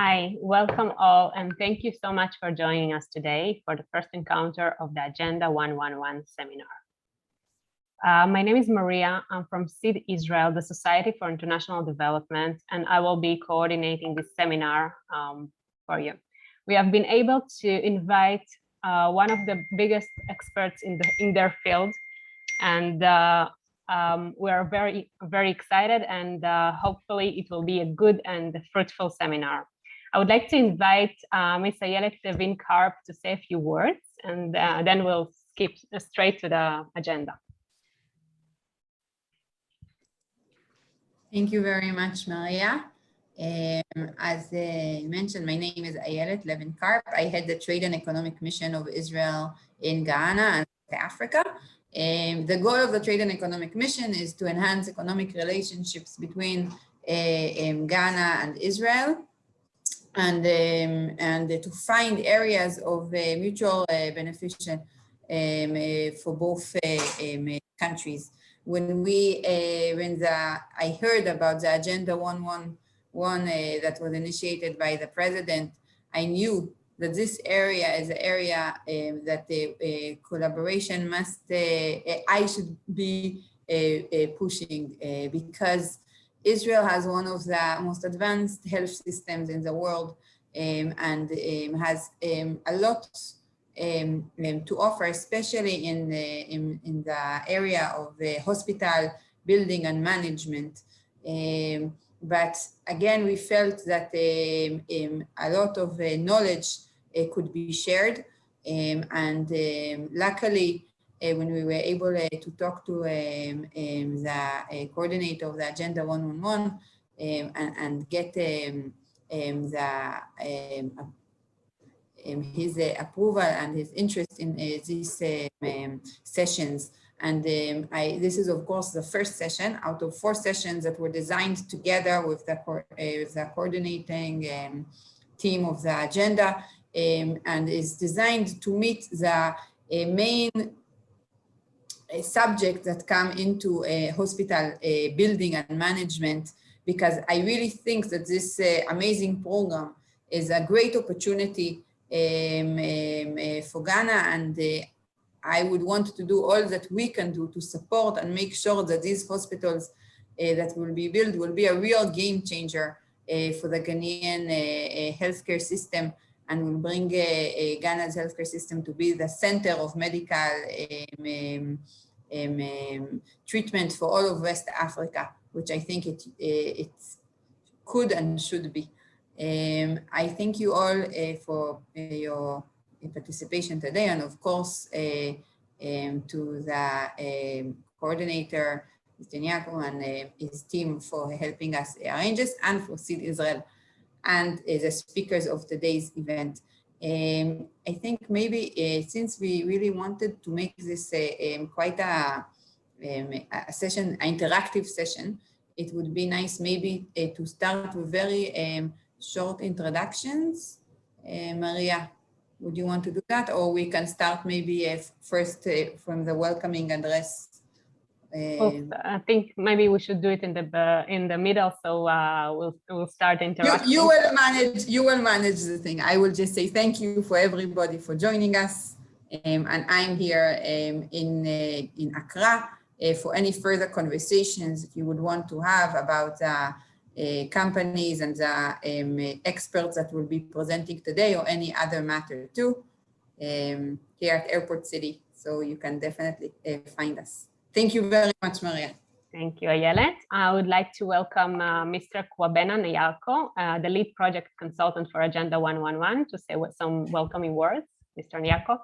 Hi, welcome all, and thank you so much for joining us today for the first encounter of the Agenda 111 seminar. My name is Maria. I'm from SID Israel, the Society for International Development, and I will be coordinating this seminar for you. We have been able to invite one of the biggest experts in their field, and we are very excited, and hopefully it will be a good and fruitful seminar. I would like to invite Ms. Agenda111 Ghana to say a few words, and then we'll skip straight to the agenda. Thank you very much, Maria. As mentioned, my name is Agenda111 Ghana. I head the Trade and Economic Mission of Israel in Ghana and Africa. The goal of the Trade and Economic Mission is to enhance economic relationships between Ghana and Israel, and to find areas of mutual beneficial for both countries. When I heard about the Agenda 111 that was initiated by the president, I knew that this area is an area that the collaboration must, I should be pushing because Israel has one of the most advanced health systems in the world and has a lot to offer, especially in the area of hospital building and management. But again, we felt that a lot of knowledge could be shared, and luckily, when we were able to talk to the coordinator of the Agenda 111 and get his approval and his interest in these sessions. And this is, of course, the first session out of 4 sessions that were designed together with the coordinating team of the agenda, and is designed to meet the main subject that come into hospital building and management, because I really think that this amazing program is a great opportunity for Ghana, and I would want to do all that we can do to support and make sure that these hospitals that will be built will be a real game changer for the Ghanaian healthcare system, and will bring Ghana's healthcare system to be the center of medical treatment for all of West Africa, which I think it could and should be. I thank you all for your participation today, and of course to the coordinator, Mr. Nyako, and his team for helping us arrange this, and for SID Israel and the speakers of today's event. I think maybe since we really wanted to make this quite a session, an interactive session, it would be nice maybe to start with very short introductions. Maria, would you want to do that? Or we can start maybe first from the welcoming address. I think maybe we should do it in the middle, so we'll start interacting. You will manage the thing. I will just say thank you for everybody for joining us, and I'm here in Accra for any further conversations that you would want to have about companies and the experts that will be presenting today, or any other matter too, here at Airport City. So you can definitely find us. Thank you very much, Maria. Thank you, Ayelet. I would like to welcome Mr. Kwabena Nyako, the lead project consultant for Agenda 111, to say some welcoming words. Mr. Nyako.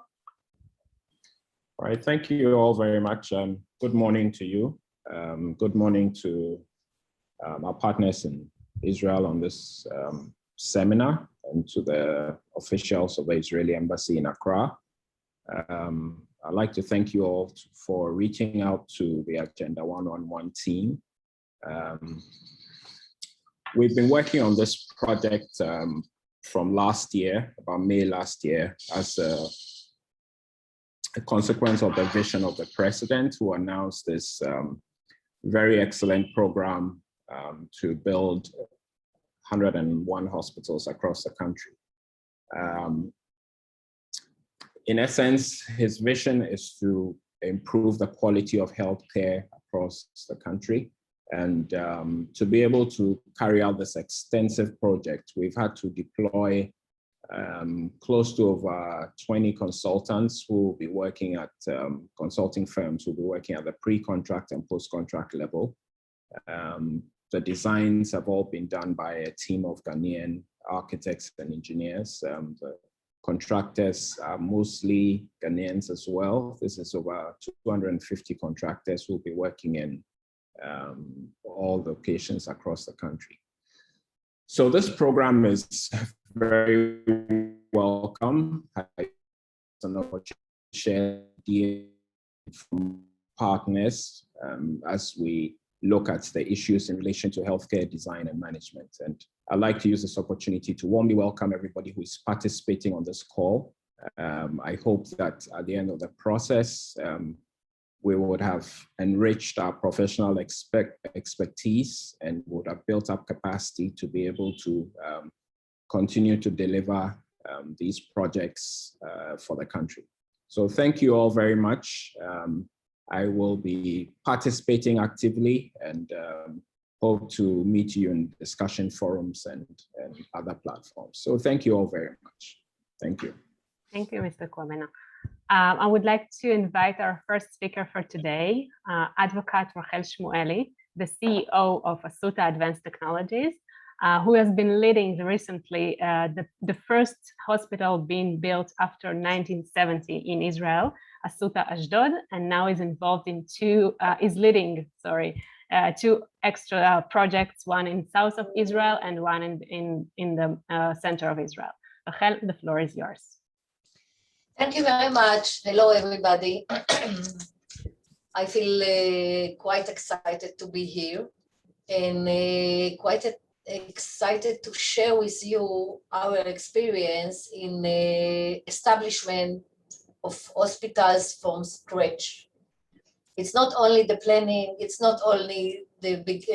All right, thank you all very much. Good morning to you. Good morning to our partners in Israel on this seminar, and to the officials of the Israeli Embassy in Accra. I'd like to thank you all for reaching out to the Agenda 111 team. We've been working on this project from last year, about May last year, as a consequence of the vision of the president, who announced this very excellent program to build 101 hospitals across the country. In essence, his vision is to improve the quality of healthcare across the country. And to be able to carry out this extensive project, we've had to deploy close to over 20 consultants who will be working at consulting firms who will be working at the pre-contract and post-contract level. The designs have all been done by a team of Ghanaian architects and engineers. The contractors are mostly Ghanaians as well. This is over 250 contractors who will be working in all locations across the country. So this program is very welcome. I don't know what to share from partners as we look at the issues in relation to healthcare design and management. And I'd like to use this opportunity to warmly welcome everybody who is participating on this call. I hope that at the end of the process, we would have enriched our professional expertise and would have built up capacity to be able to continue to deliver these projects for the country. So thank you all very much. I will be participating actively and hope to meet you in discussion forums and other platforms. So thank you all very much. Thank you. Thank you, Mr. Kwabena. I would like to invite our first speaker for today, Advocate Rachel Shmueli, the CEO of Asuta Advanced Technologies, who has been leading recently the first hospital being built after 1970 in Israel, Asuta Ashdod, and now is involved in two extra projects, one in south of Israel and one in the center of Israel. Rachel, the floor is yours. Thank you very much. Hello, everybody. I feel quite excited to be here and quite excited to share with you our experience in establishment of hospitals from scratch. It's not only the planning, it's not only the big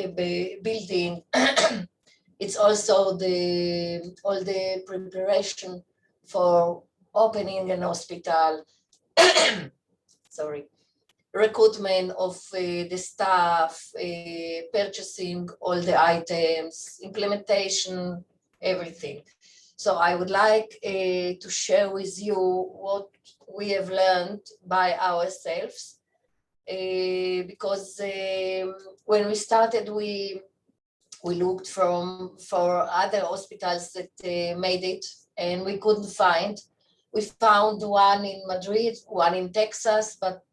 building, it's also all the preparation for opening an hospital, sorry, recruitment of the staff, purchasing all the items, implementation, everything. So I would like to share with you what we have learned by ourselves, because when we started, we looked for other hospitals that made it, and we couldn't find. We found one in Madrid, one in Texas, but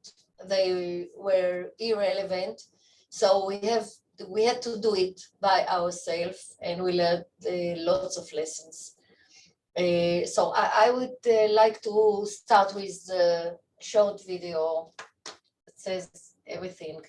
they were irrelevant. So we had to do it by ourselves, and we learned lots of lessons. So I would like to start with a short video that says everything.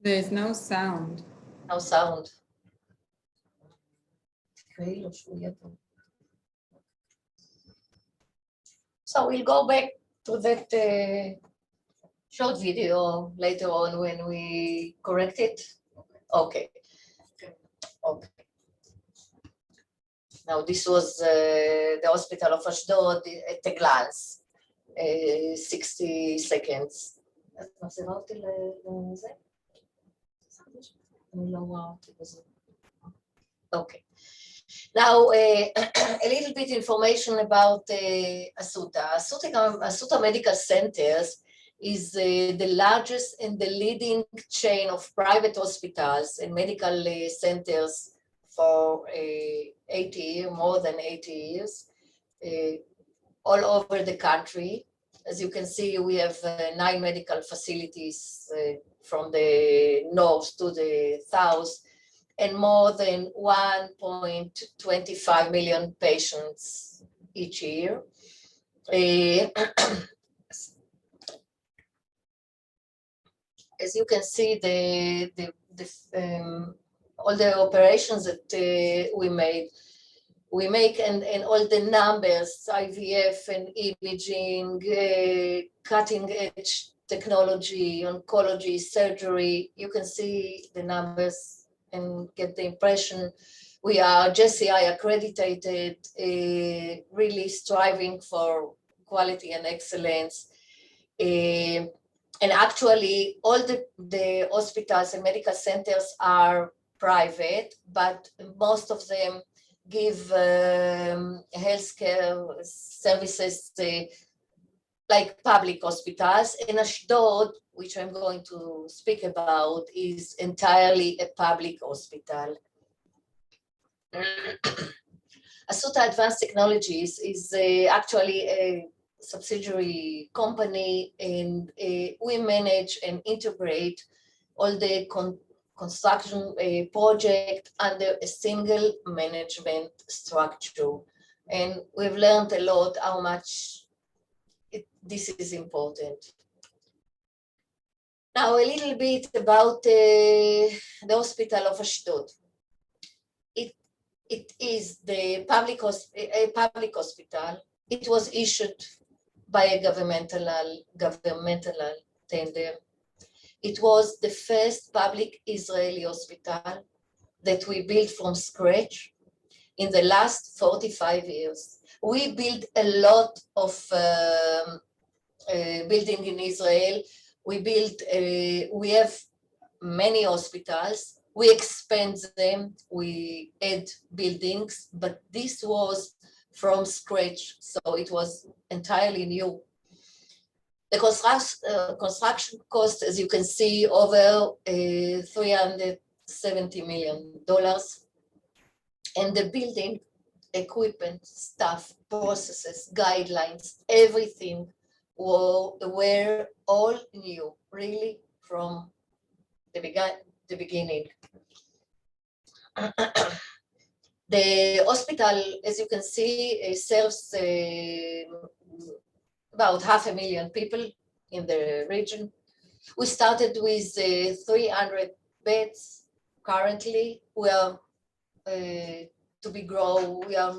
There's no sound. No sound. So we'll go back to that short video later on when we correct it. Okay. Okay. Now this was the hospital of Ashdod at a glance, 60 seconds. Okay. Now a little bit information about Asuta. Asuta Medical Centers is the largest and the leading chain of private hospitals and medical centers for 80, more than 80 years, all over the country. As you can see, we have 9 medical facilities from the north to the south, and more than 1.25 million patients each year. As you can see, all the operations that we make and all the numbers, IVF and imaging, cutting edge technology, oncology, surgery, you can see the numbers and get the impression. We are JCI accredited, really striving for quality and excellence. And actually, all the hospitals and medical centers are private, but most of them give healthcare services like public hospitals. And Ashdod, which I'm going to speak about, is entirely a public hospital. Asuta Advanced Technologies is actually a subsidiary company, and we manage and integrate all the construction project under a single management structure. And we've learned a lot how much this is important. Now, a little bit about the Hospital of Ashdod. It is a public hospital. It was issued by a governmental tender. It was the first public Israeli hospital that we built from scratch in the last 45 years. We built a lot of building in Israel. We have many hospitals. We expand them, we add buildings, but this was from scratch, so it was entirely new. The construction cost, as you can see, over $370 million. And the building, equipment, staff, processes, guidelines, everything were all new, really from the beginning. The hospital, as you can see, serves about 500,000 people in the region. We started with 300 beds. Currently, we are we are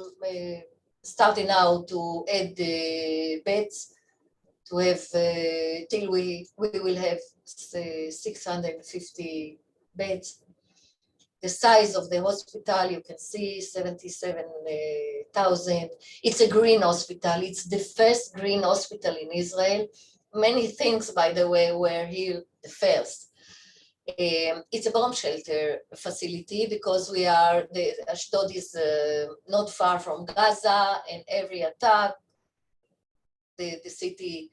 starting now to add the beds to have till we will have 650 beds. The size of the hospital, you can see 77,000. It's a green hospital. It's the first green hospital in Israel. Many things, by the way, were here the first. It's a bomb shelter facility because Ashdod is not far from Gaza, and every attack, the city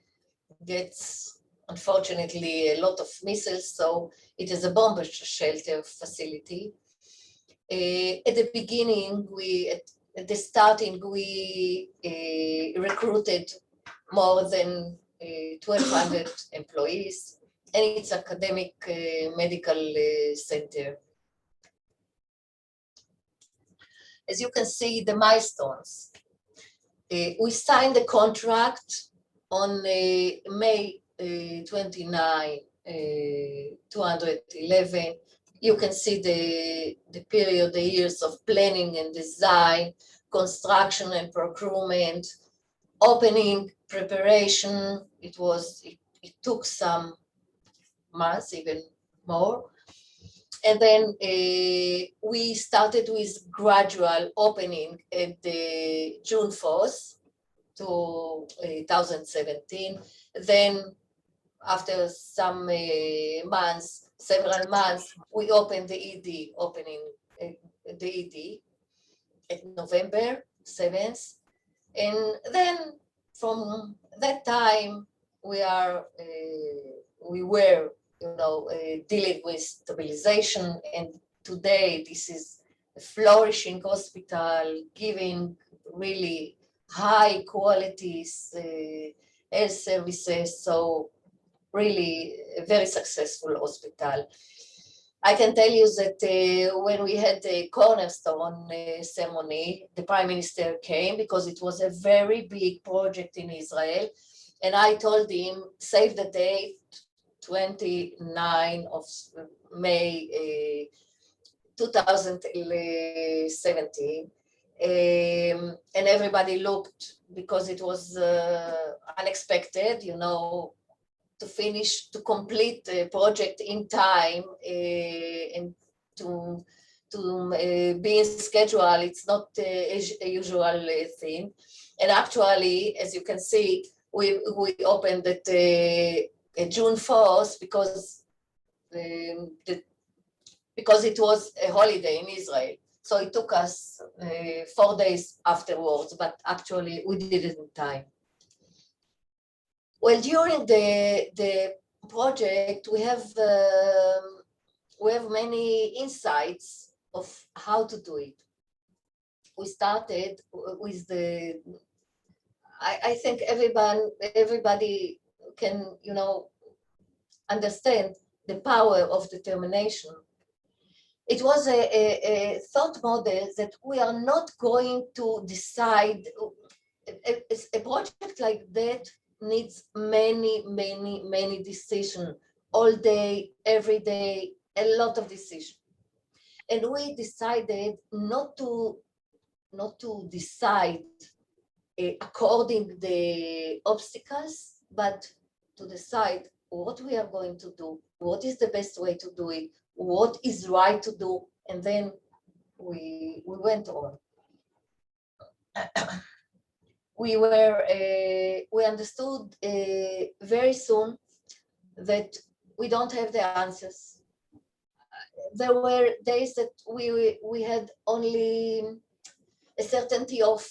gets, unfortunately, a lot of missiles, so it is a bomb shelter facility. At the beginning, at the starting, we recruited more than 1,200 employees, and it's academic medical center. As you can see, the milestones. We signed the contract on May 29, 211. You can see the period, the years of planning and design, construction and procurement, opening, preparation. It took some months, even more. And then we started with gradual opening at the June 4th, 2017. Then after some months, several months, we opened the ED, at November 7th. And then from that time, we were dealing with stabilization. And today, this is a flourishing hospital, giving really high qualities health services. So really a very successful hospital. I can tell you that when we had the cornerstone ceremony, the Prime Minister came because it was a very big project in Israel. And I told him, save the date, 29 of May 2017. And everybody looked because it was unexpected, you know, to complete the project in time and to be in schedule. It's not a usual thing. And actually, as you can see, we opened it June 4th because it was a holiday in Israel. So it took us 4 days afterwards, but actually we did it in time. Well, during the project, we have many insights of how to do it. We started with I think everybody can, you know, understand the power of determination. It was a thought model that we are not going to decide. A project like that needs many decisions all day, every day, a lot of decisions. And we decided not to decide according the obstacles, but to decide what we are going to do, what is the best way to do it, what is right to do, and then we went on. We understood very soon that we don't have the answers. There were days that we had only a certainty of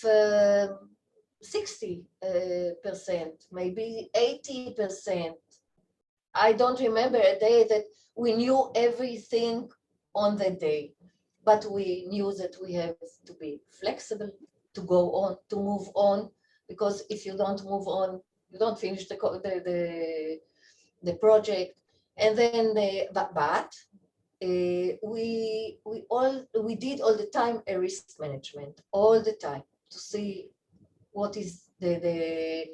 60%, maybe 80%. I don't remember a day that we knew everything on the day, but we knew that we have to be flexible, to go on, to move on, because if you don't move on, you don't finish the project. And then, we did all the time a risk management, all the time, to see what is the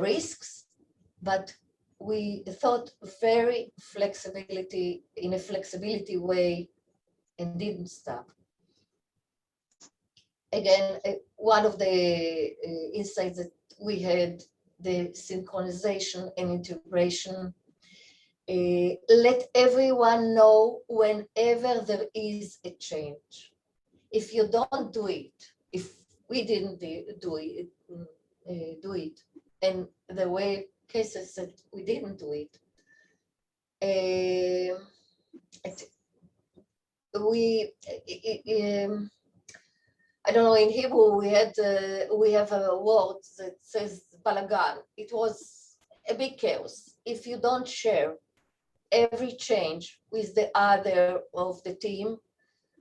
risks, but we thought very in a flexibility way and didn't stop. Again, one of the insights that we had, the synchronization and integration. Let everyone know whenever there is a change. If you don't do it, if we didn't do it, and there were cases that we didn't do it, I don't know, in Hebrew we have a word that says balagan. It was a big chaos. If you don't share every change with the other of the team,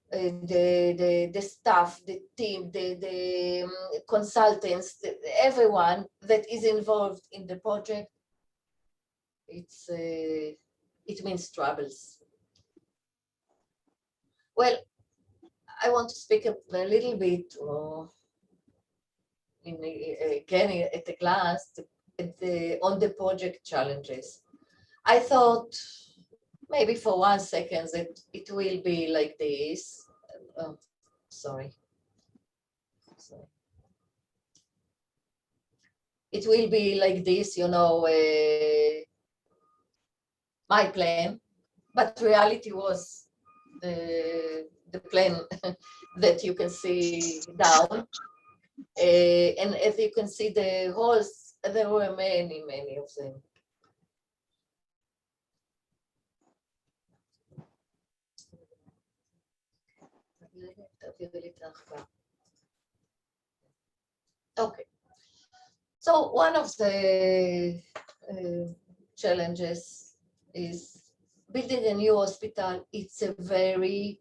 the staff, the team, the consultants, everyone that is involved in the project, it means troubles. Well, I want to speak a little bit, again at a glance, on the project challenges. I thought maybe for 1 second that it will be like this. Sorry. It will be like this, you know, my plan, but reality was the plan that you can see down. And as you can see the holes, there were many of them. Okay, so one of the challenges is building a new hospital. It's a very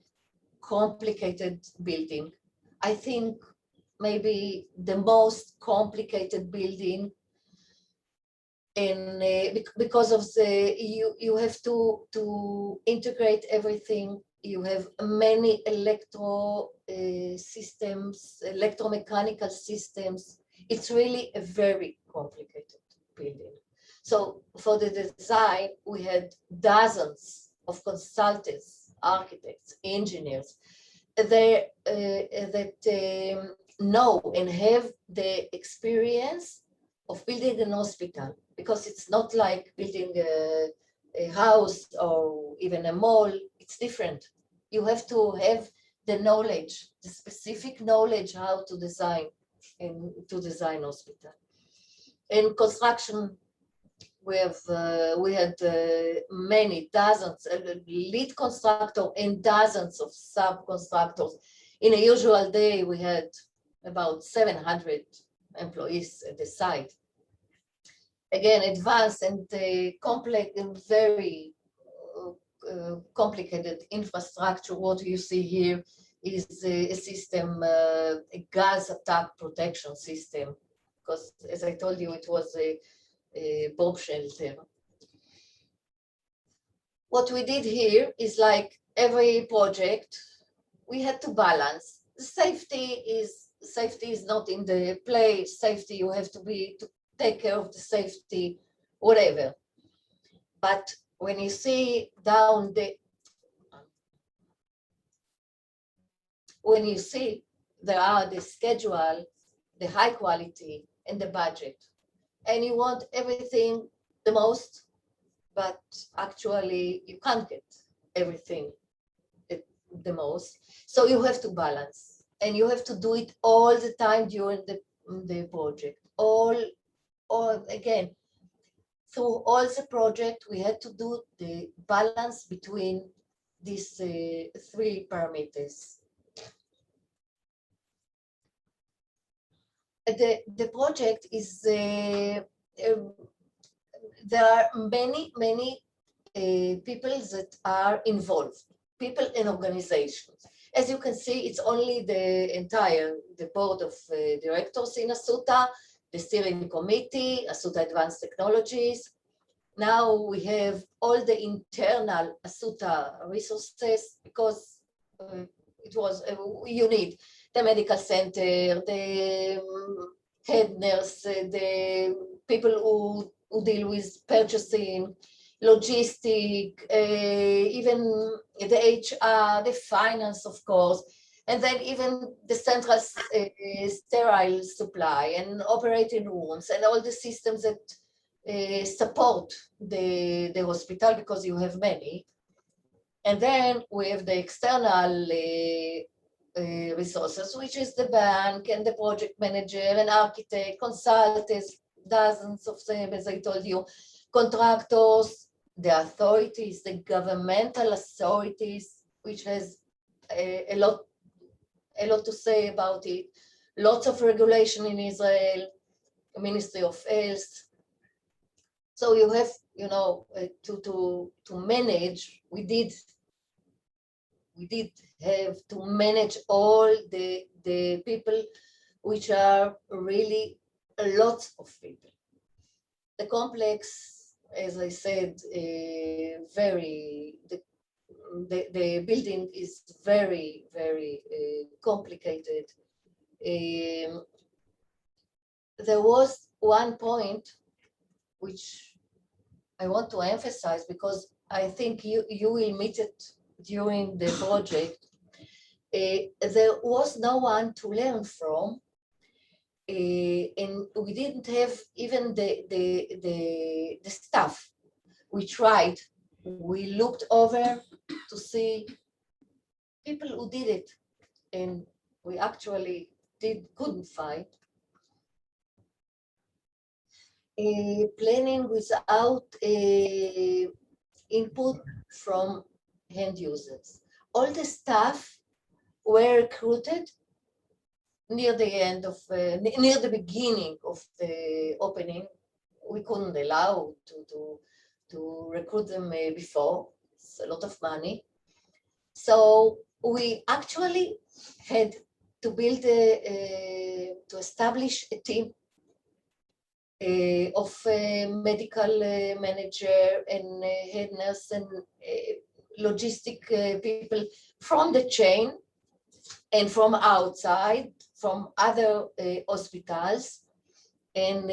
complicated building. I think maybe the most complicated building And because of you have to integrate everything. You have many systems, electromechanical systems. It's really a very complicated building. So for the design, we had dozens of consultants, architects, engineers that know and have the experience of building an hospital, because it's not like building a house or even a mall. It's different. You have to have the knowledge, the specific knowledge how to design and to design hospital. In construction, we had many dozens, lead constructor and dozens of subcontractors. In a usual day, we had about 700 employees at the site. Again, advanced and complex and very complicated infrastructure. What you see here is a system, a gas attack protection system, because as I told you, it was a bomb shelter. What we did here is, like every project, we had to balance. Safety is not in the play. Safety, you have to take care of the safety, whatever. But when you see down there are the schedule, the high quality, and the budget, and you want everything the most, but actually you can't get everything the most. So you have to balance, and you have to do it all the time during the project. Again, through all the project, we had to do the balance between these three parameters. The project is, there are many people that are involved, people and organizations. As you can see, it's only the board of directors in Asuta, the steering committee, Asuta Advanced Technologies. Now we have all the internal Asuta resources, because it was, you need the medical center, the head nurse, the people who deal with purchasing, logistic, even the HR, the finance, of course, and then even the central sterile supply and operating rooms and all the systems that support the hospital, because you have many. And then we have the external resources, which is the bank and the project manager and architect, consultants, dozens of them, as I told you, contractors, the authorities, the governmental authorities, which has a lot to say about it. Lots of regulation in Israel, Ministry of Health. So you have, to manage. We did have to manage all the people, which are really a lot of people. The complex, as I said, the building is very complicated. There was one point which I want to emphasize, because I think you will meet it during the project. There was no one to learn from, and we didn't have even the staff. We tried, we looked over to see people who did it, and we actually couldn't find. Planning without input from end users. All the staff were recruited near the beginning of the opening. We couldn't allow to recruit them before. It's a lot of money. So we actually had to establish a team of medical manager and head nurse and logistic people from the chain and from outside, from other hospitals. And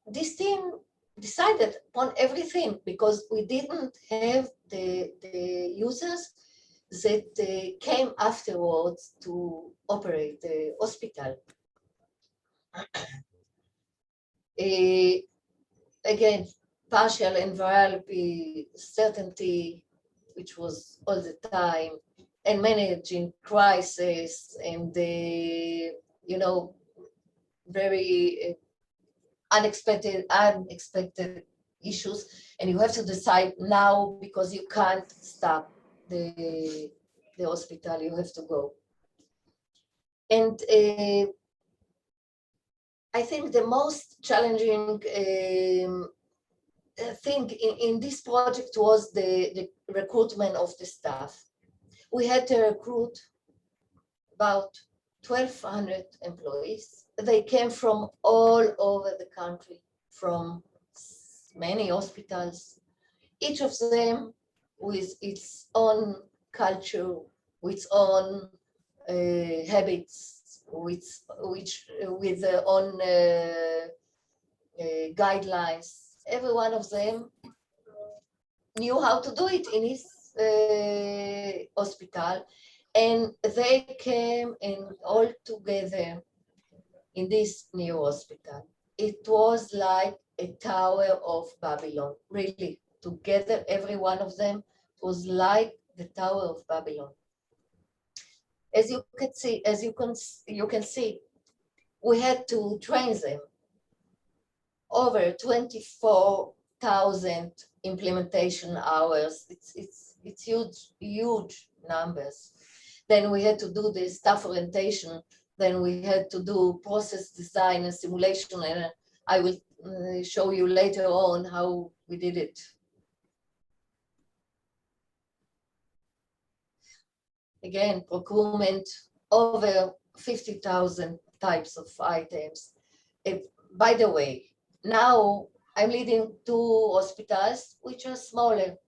this team decided upon everything because we didn't have the users that came afterwards to operate the hospital. Again, partial invariability, certainty, which was all the time, and managing crisis and very unexpected issues, and you have to decide now because you can't stop the hospital, you have to go. And I think the most challenging thing in this project was the recruitment of the staff. We had to recruit about 1,200 employees. They came from all over the country, from many hospitals, each of them with its own culture, with its own habits, with their own guidelines. Every one of them knew how to do it in his hospital, and they came and all together in this new hospital. It was like a Tower of Babylon, really. Together, every one of them was like the Tower of Babylon. As you can see, we had to train them. Over 24,000 implementation hours. It's huge numbers. Then we had to do the staff orientation. Then we had to do process design and simulation, and I will show you later on how we did it. Again, procurement, over 50,000 types of items. By the way, now I'm leading 2 hospitals, which are smaller.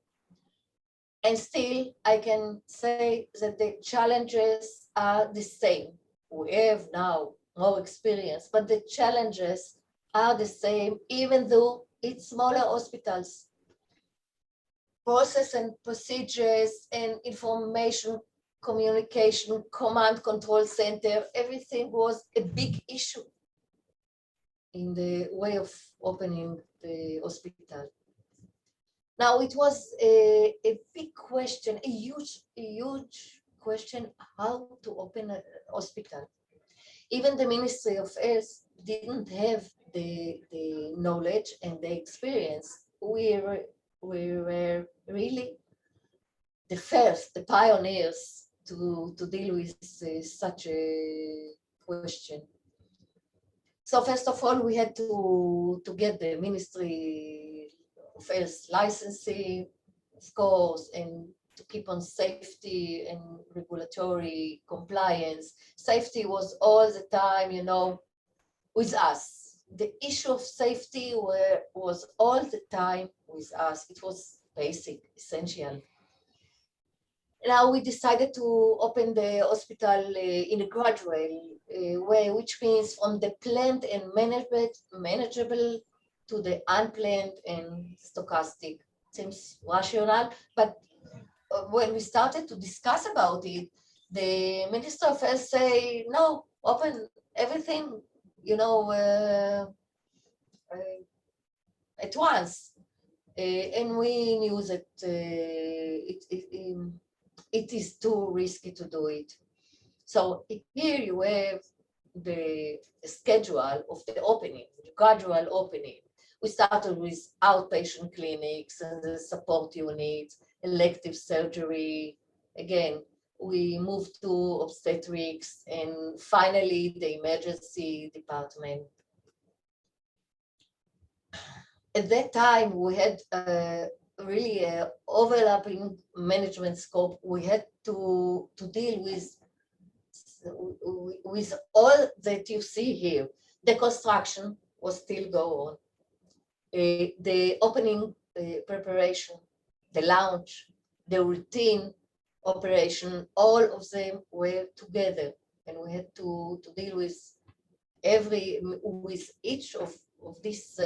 And still, I can say that the challenges are the same. We have now more experience, but the challenges are the same, even though it's smaller hospitals. Process and procedures and information communication, command control center, everything was a big issue in the way of opening the hospital. Now it was a big question, a huge question, how to open a hospital. Even the Ministry of Health didn't have the knowledge and the experience. We were really the first, the pioneers to deal with such a question. So first of all, we had to get the Ministry of Health licensing, of course, and to keep on safety and regulatory compliance. Safety was all the time, with us. The issue of safety was all the time with us. It was basic, essential. Now we decided to open the hospital in a gradual way, which means from the planned and manageable to the unplanned and stochastic. Seems rational, but when we started to discuss about it, the Minister of Health say, no, open everything, at once. And we knew that it is too risky to do it. So here you have the schedule of the opening, the gradual opening. We started with outpatient clinics and the support units, elective surgery. Again, we moved to obstetrics and finally the emergency department. At that time, we had really overlapping management scope. We had to deal with all that you see here, the construction, was still go on. The opening preparation, the launch, the routine operation, all of them were together, and we had to deal with each of this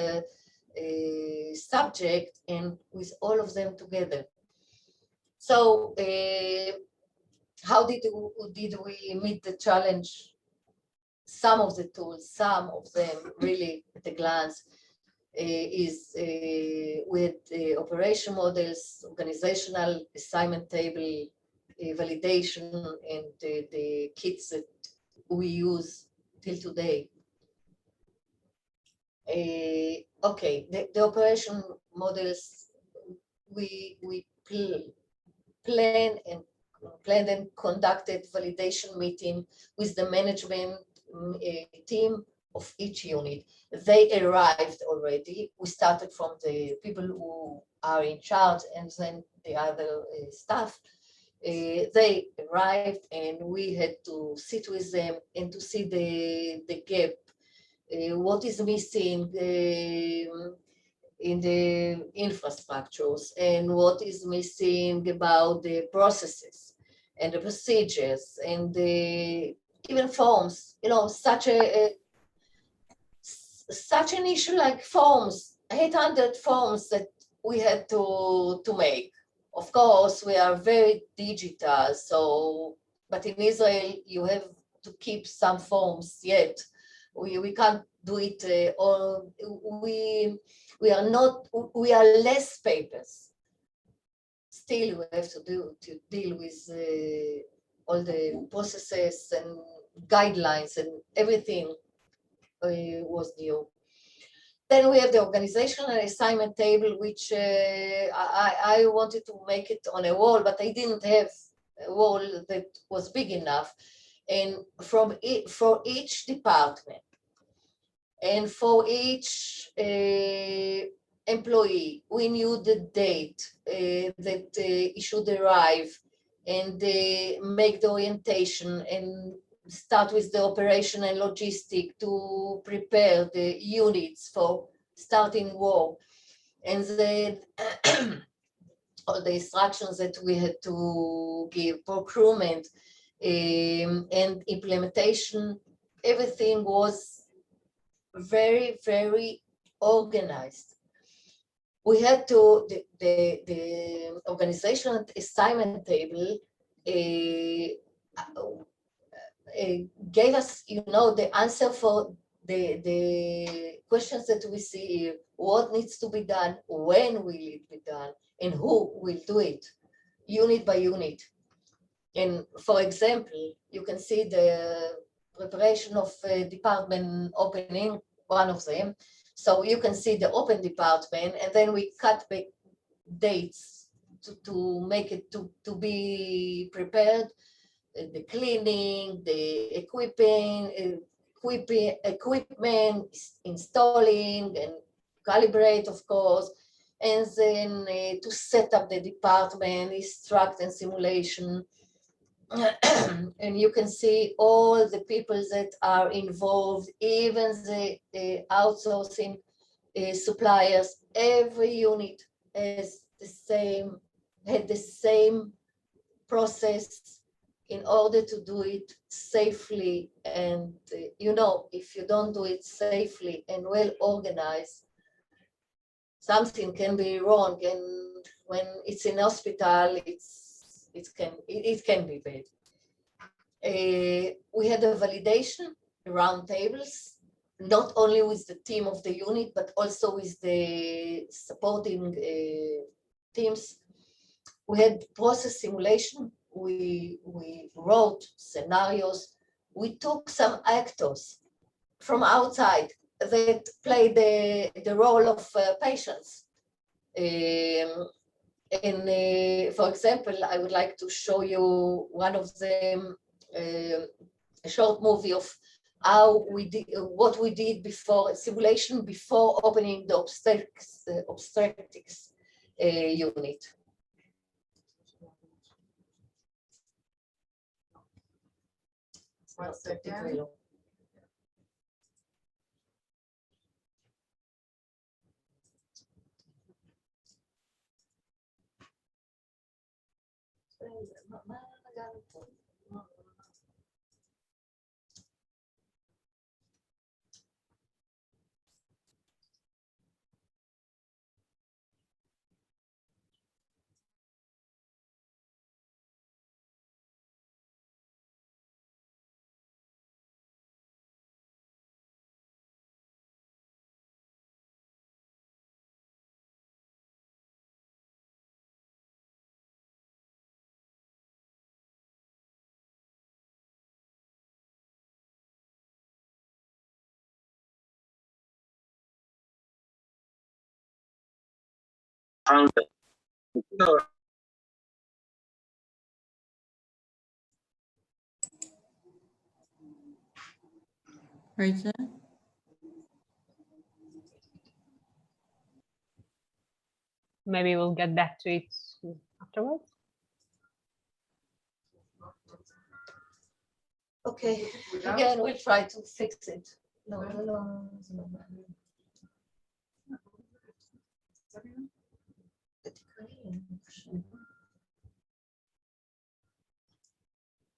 subject and with all of them together. So how did we meet the challenge? Some of the tools, some of them really at a glance, is with operation models, organizational assignment table, validation, and the kits that we use till today. Okay, the operation models, we planned and conducted validation meeting with the management team of each unit. They arrived already. We started from the people who are in charge and then the other staff. They arrived and we had to sit with them and to see the gap, what is missing in the infrastructures and what is missing about the processes and the procedures and the even forms, such an issue like forms, 800 forms that we had to make. Of course, we are very digital, but in Israel, you have to keep some forms yet. We can't do it all. We are less papers. Still, we have to deal with all the processes and guidelines and everything was new. Then we have the organizational assignment table, which I wanted to make it on a wall, but I didn't have a wall that was big enough. And for each department and for each employee, we knew the date that he should arrive and make the orientation and start with the operation and logistic to prepare the units for starting work. And then all the instructions that we had to give, procurement and implementation, everything was very, very organized. We had to, the organizational assignment table gave us, the answer for the questions that we see here. What needs to be done, when will it be done, and who will do it, unit by unit. And for example, you can see the preparation of department opening, one of them. So you can see the open department, and then we cut back dates to make it to be prepared. The cleaning, the equipment, installing and calibrate, of course, and then to set up the department, instruct and simulation. And you can see all the people that are involved, even the outsourcing suppliers. Every unit has had the same process in order to do it safely. And if you don't do it safely and well organized, something can be wrong. And when it's in hospital, it can be bad. We had a validation round tables, not only with the team of the unit, but also with the supporting teams. We had process simulation. We wrote scenarios. We took some actors from outside that played the role of patients. For example, I would like to show you one of them, a short movie of how we did, what we did before simulation, before opening the obstetrics unit. Rachel? Maybe we'll get back to it afterwards. Okay, again, we'll try to fix it. No.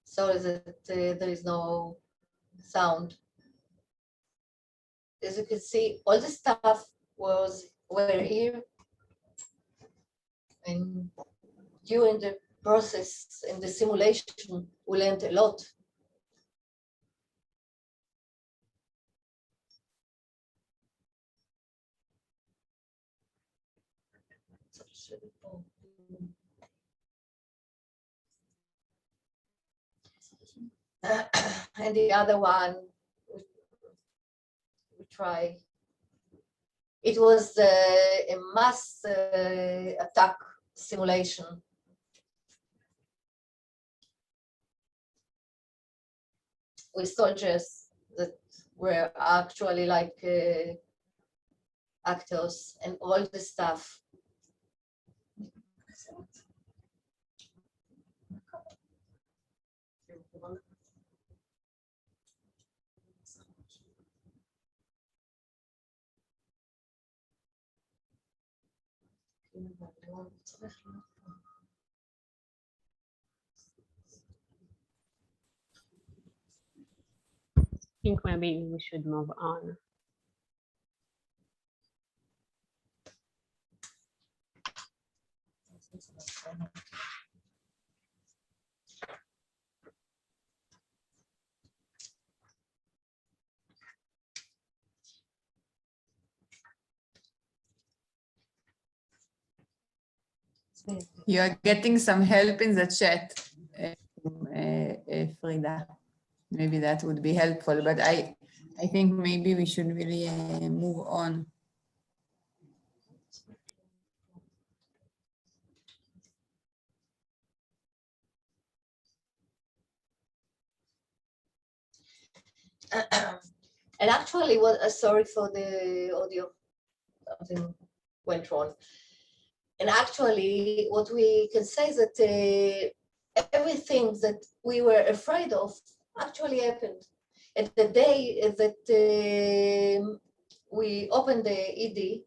Sorry that there is no sound. As you can see, all the stuff were here, and during the process in the simulation, we learned a lot. And the other one, we try. It was a mass attack simulation. With soldiers that were actually like actors and all the stuff. I think maybe we should move on. You're getting some help in the chat, Frida. Maybe that would be helpful, but I think maybe we should really move on. And actually, sorry for the audio, something went wrong. And actually, what we can say is that everything that we were afraid of actually happened. And the day that we opened the ED,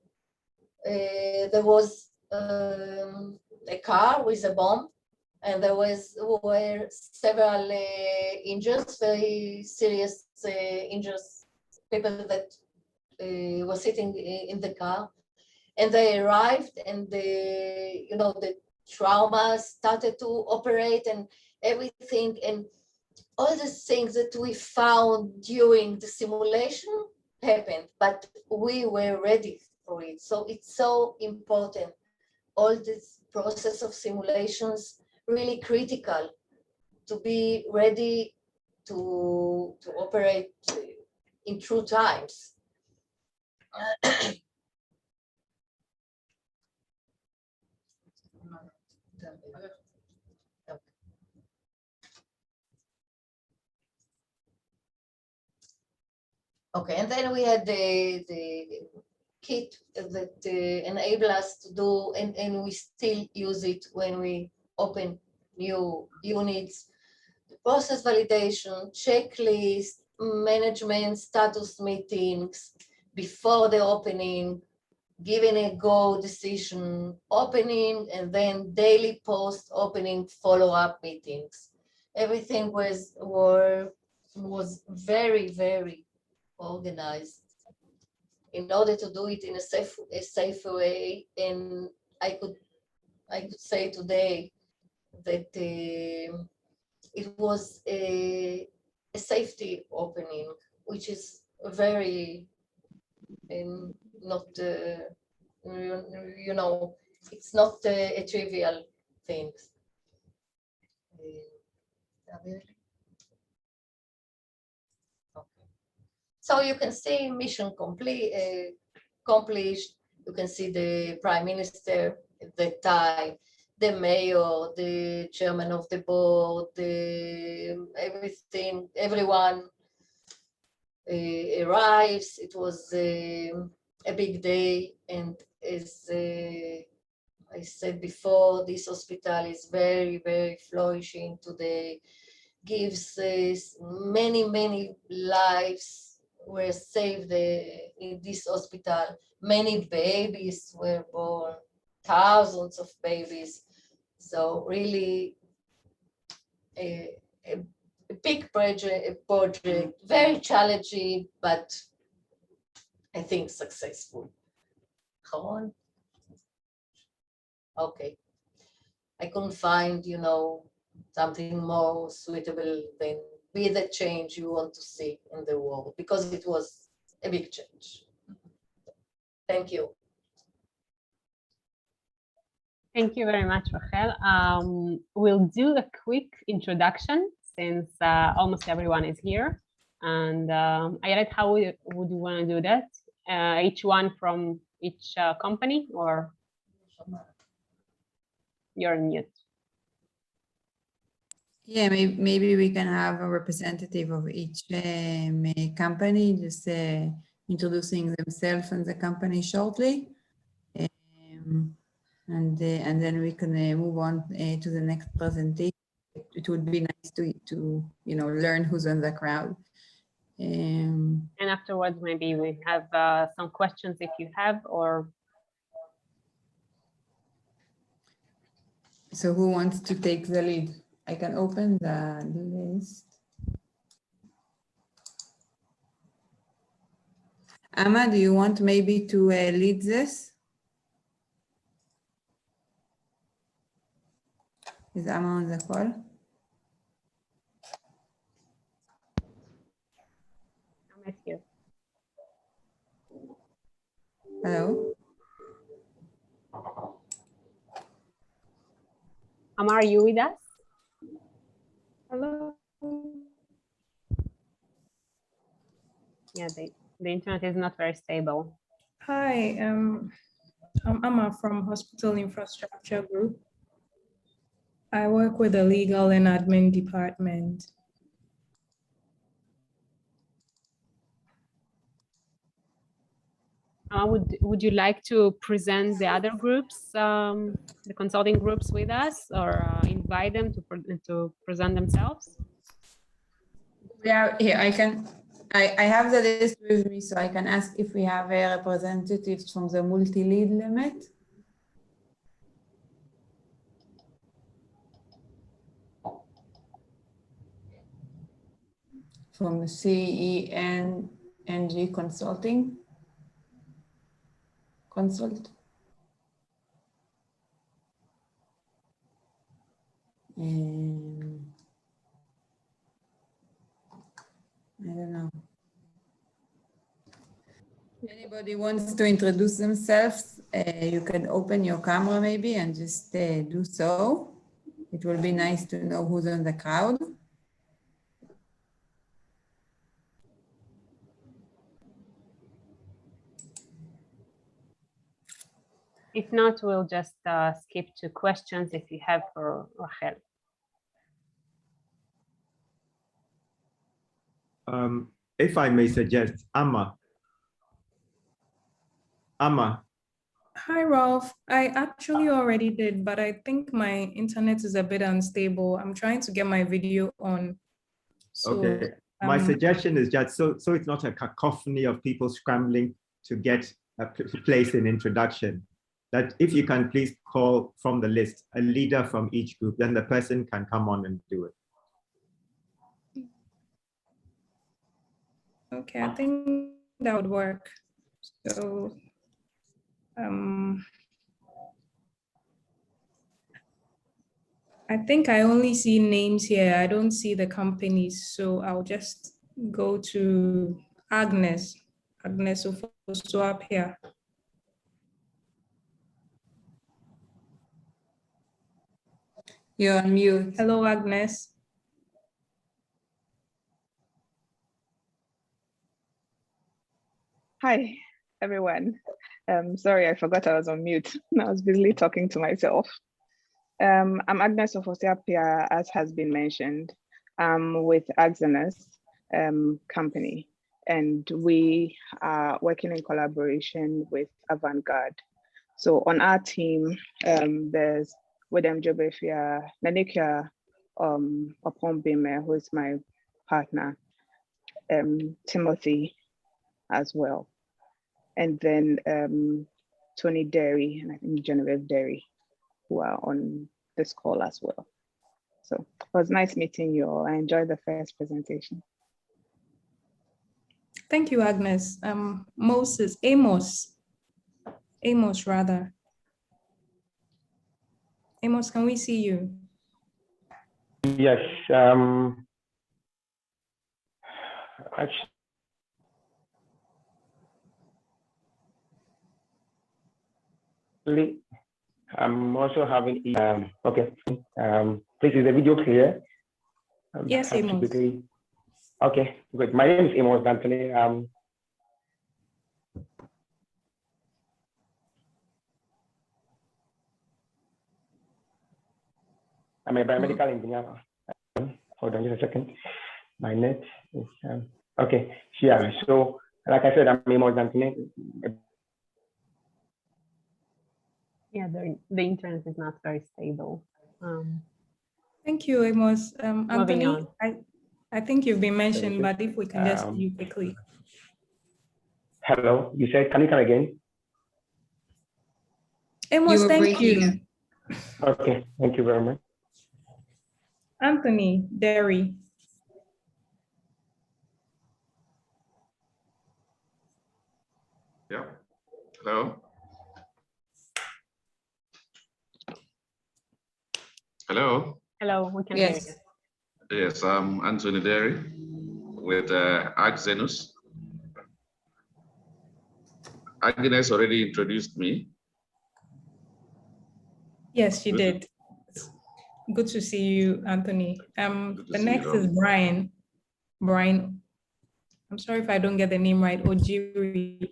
there was a car with a bomb, and there were several injuries, very serious injuries, people that were sitting in the car. And they arrived, and the trauma started to operate and everything, and all the things that we found during the simulation happened, but we were ready for it. So it's so important. All this process of simulations really critical to be ready to operate in true times. Okay, and then we had the kit that enable us to do, and we still use it when we open new units. The process validation, checklist, management status meetings before the opening, giving a go decision, opening, and then daily post-opening follow-up meetings. Everything was very, very organized in order to do it in a safe way. And I could say today that it was a safety opening, which is very not you know, it's not a trivial thing. Okay. So you can see mission accomplished. You can see the prime minister at that time, the mayor, the chairman of the board, everyone arrives. It was a big day, and as I said before, this hospital is very, very flourishing today. Gives many lives were saved in this hospital. Many babies were born, thousands of babies. So really a big project, very challenging, but I think successful. Come on. Okay. I couldn't find, something more suitable than be the change you want to see in the world, because it was a big change. Thank you. Thank you very much, Rachel. We'll do a quick introduction since almost everyone is here. And Ayelet, how would you want to do that? Each one from each company, or you're on mute? Yeah, maybe we can have a representative of each company, just introducing themselves and the company shortly. And then we can move on to the next presentation. It would be nice to learn who's in the crowd. And afterwards, maybe we have some questions if you have, or. So who wants to take the lead? I can open the list. Amma, do you want maybe to lead this? Is Amma on the call? I'm here. Hello? Amma, are you with us? Hello? Yeah, the internet is not very stable. Hi, I'm Amma from Hospital Infrastructure Group. I work with the legal and admin department. Would you like to present the other groups, the consulting groups with us, or invite them to present themselves? Yeah, here I have the list with me, so I can ask if we have a representative from the multi-lead limit. From CENG Consulting. Consult. I don't know. Anybody wants to introduce themselves, you can open your camera maybe and just do so. It will be nice to know who's in the crowd. If not, we'll just skip to questions if you have for Rachel. If I may suggest, Amma. Hi, Rolf. I actually already did, but I think my internet is a bit unstable. I'm trying to get my video on. So, okay. My suggestion is just so it's not a cacophony of people scrambling to get place in introduction, that if you can please call from the list a leader from each group, then the person can come on and do it. Okay, I think that would work. So, I think I only see names here. I don't see the companies. So I'll just go to Agnes. Agnes Ofosu up here. You're on mute. Hello, Agnes. Hi, everyone. Sorry, I forgot I was on mute. I was busily talking to myself. I'm Agnes Ofosiapia, as has been mentioned, with Agzenas company, and we are working in collaboration with Avant-Garde. So on our team, there's Wedem Jobefia, Nanika Opombime, who is my partner, Timothy as well. And then Tony Derry and I think Genevieve Derry, who are on this call as well. So it was nice meeting you all. I enjoyed the first presentation. Thank you, Agnes. Amos rather. Amos, can we see you? Yes. Actually, I'm also having, okay. Please, is the video clear? Yes, Amos. Okay, good. My name is Amos Anthony. I'm a biomedical engineer. Hold on just a second. My net is, okay, yeah. So, like I said, I'm Amos Anthony. Yeah, the internet is not very stable. Thank you, Amos. Anthony, on. I think you've been mentioned, but if we can just see you quickly. Hello, you said, can you come again? Amos, thank you. Okay, thank you very much. Anthony Derry. Yeah, hello. Hello. Hello, we can hear Yes. you. Yes, I'm Anthony Derry with Agzenus. Agnes already introduced me. Yes, she did. Good to see you, Anthony. The next is Brian. Brian, I'm sorry if I don't get the name right. Ojiri.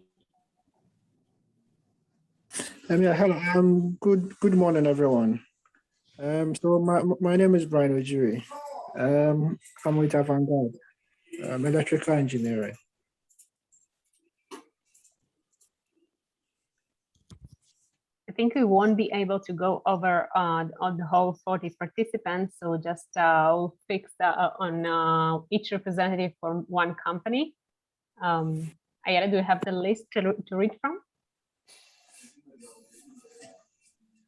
Yeah, hello. Good morning, everyone. So my name is Brian Ojiri. I'm with Avant-Garde, electrical engineering. I think we won't be able to go over on the whole 40 participants, so just we'll fix on each representative for one company. Ayala, do you have the list to read from?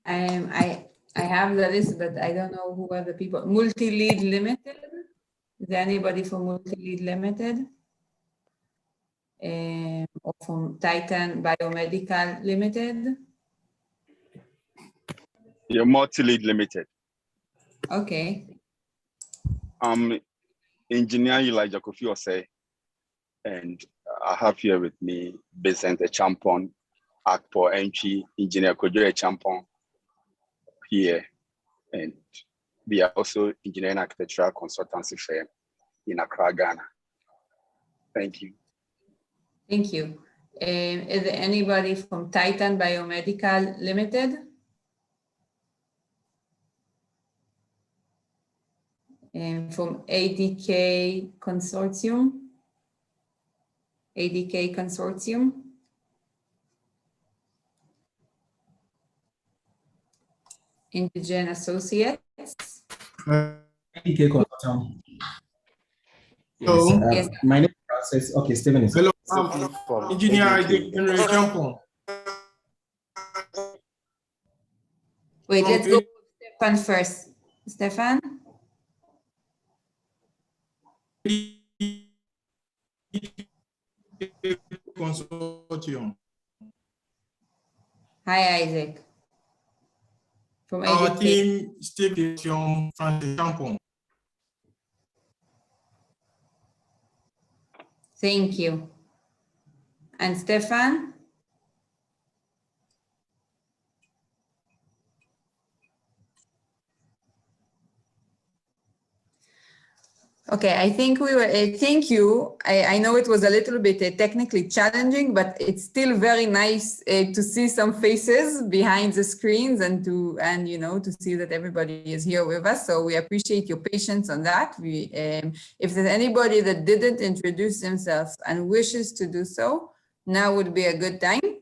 I have the list, but I don't know who are the people. Multi-Lead Limited. Is there anybody from Multi-Lead Limited? Or from Titan Biomedical Limited? You're Multi-Lead Limited. Okay. Engineer Elijah Kofi Osei, and I have here with me Vincent Champon, Akpo Entry Engineer Kojo Champon here, and we are also engineering architectural consultancy firm in Accra, Ghana. Thank you. Thank you. Is there anybody from Titan Biomedical Limited? And from ADK Consortium? ADK Consortium? Indigen Associates? ADK Consortium. Yes, My name is Francis. Okay, Stephen is. Hello, Engineer General Champon. Wait, let's go with Stefan first. Stefan? Consortium. Hi, Isaac. From Our Egypt. team, Stephen Francis Champon. Thank you. And Stefan? Okay, I think we were, thank you. I know it was a little bit technically challenging, but it's still very nice to see some faces behind the screens and to see that everybody is here with us. So we appreciate your patience on that. If there's anybody that didn't introduce themselves and wishes to do so, now would be a good time.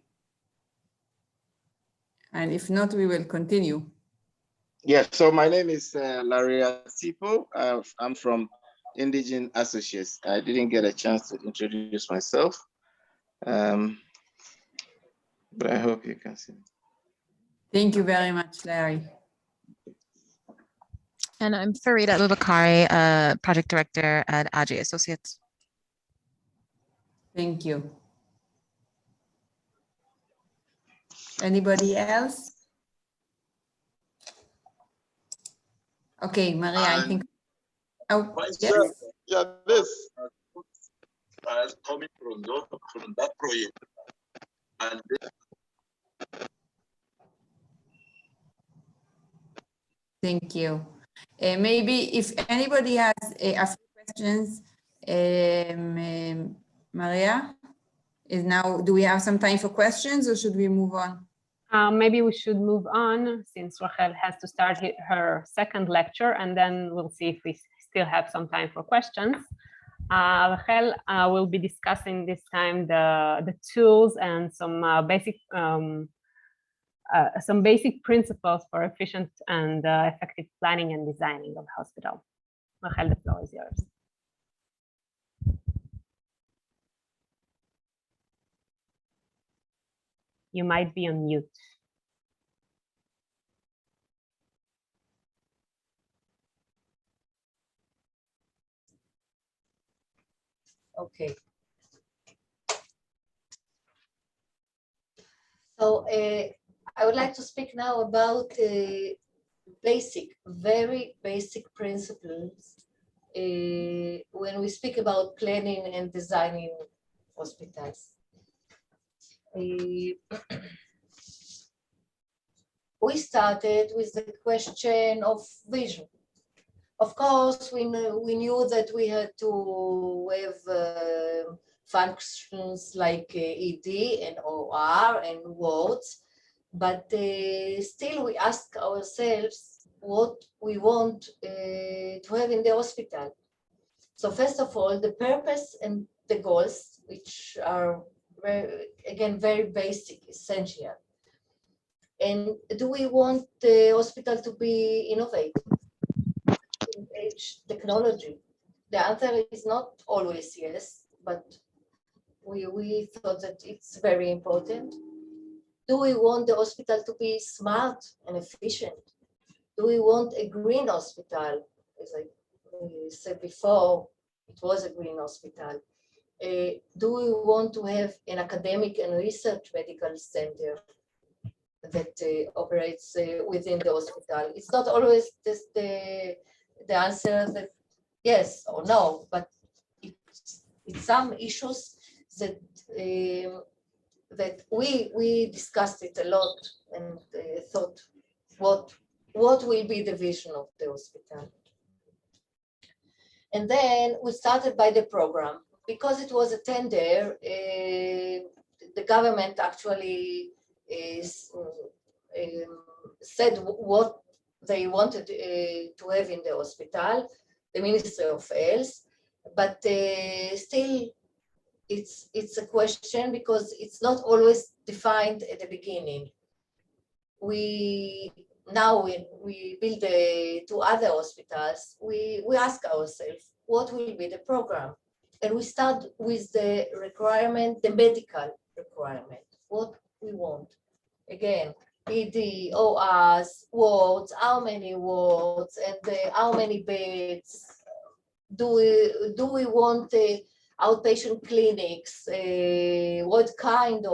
And if not, we will continue. Yes, so my name is Larry Asipo. I'm from Indigenous Associates. I didn't get a chance to introduce myself, but I hope you can see me. Thank you very much, Larry. And I'm Farida Abubakari, Project Director at AGI Associates. Thank you. Anybody else? Okay, Maria, I think. Oh, yes. Yeah, this coming from that project, and Thank you. Maybe if anybody has a few questions, Maria, do we have some time for questions or should we move on? Maybe we should move on since Rachel has to start her second lecture, and then we'll see if we still have some time for questions. Rachel will be discussing this time the tools and some basic principles for efficient and effective planning and designing of hospital. Rachel, the floor is yours. You might be on mute. Okay. So I would like to speak now about very basic principles when we speak about planning and designing hospitals. We started with the question of vision. Of course, we knew that we had to have functions like ED and OR and wards, but still we ask ourselves what we want to have in the hospital. So first of all, the purpose and the goals, which are very basic, essential. And do we want the hospital to be innovative? Age technology? The answer is not always yes, but we thought that it's very important. Do we want the hospital to be smart and efficient? Do we want a green hospital? As I said before, it was a green hospital. Do we want to have an academic and research medical center that operates within the hospital? It's not always just the answer that yes or no, but it's some issues that that we discussed it a lot and thought what will be the vision of the hospital. And then we started by the program. Because it was a tender, the government actually said what they wanted to have in the hospital, the Ministry of Health, but still it's a question because it's not always defined at the beginning. Now when we build two other hospitals, we ask ourselves, what will be the program? And we start with the requirement, the medical requirement, what we want. Again, ED, ORs, wards, how many wards, and how many beds. Do we want outpatient clinics? What kind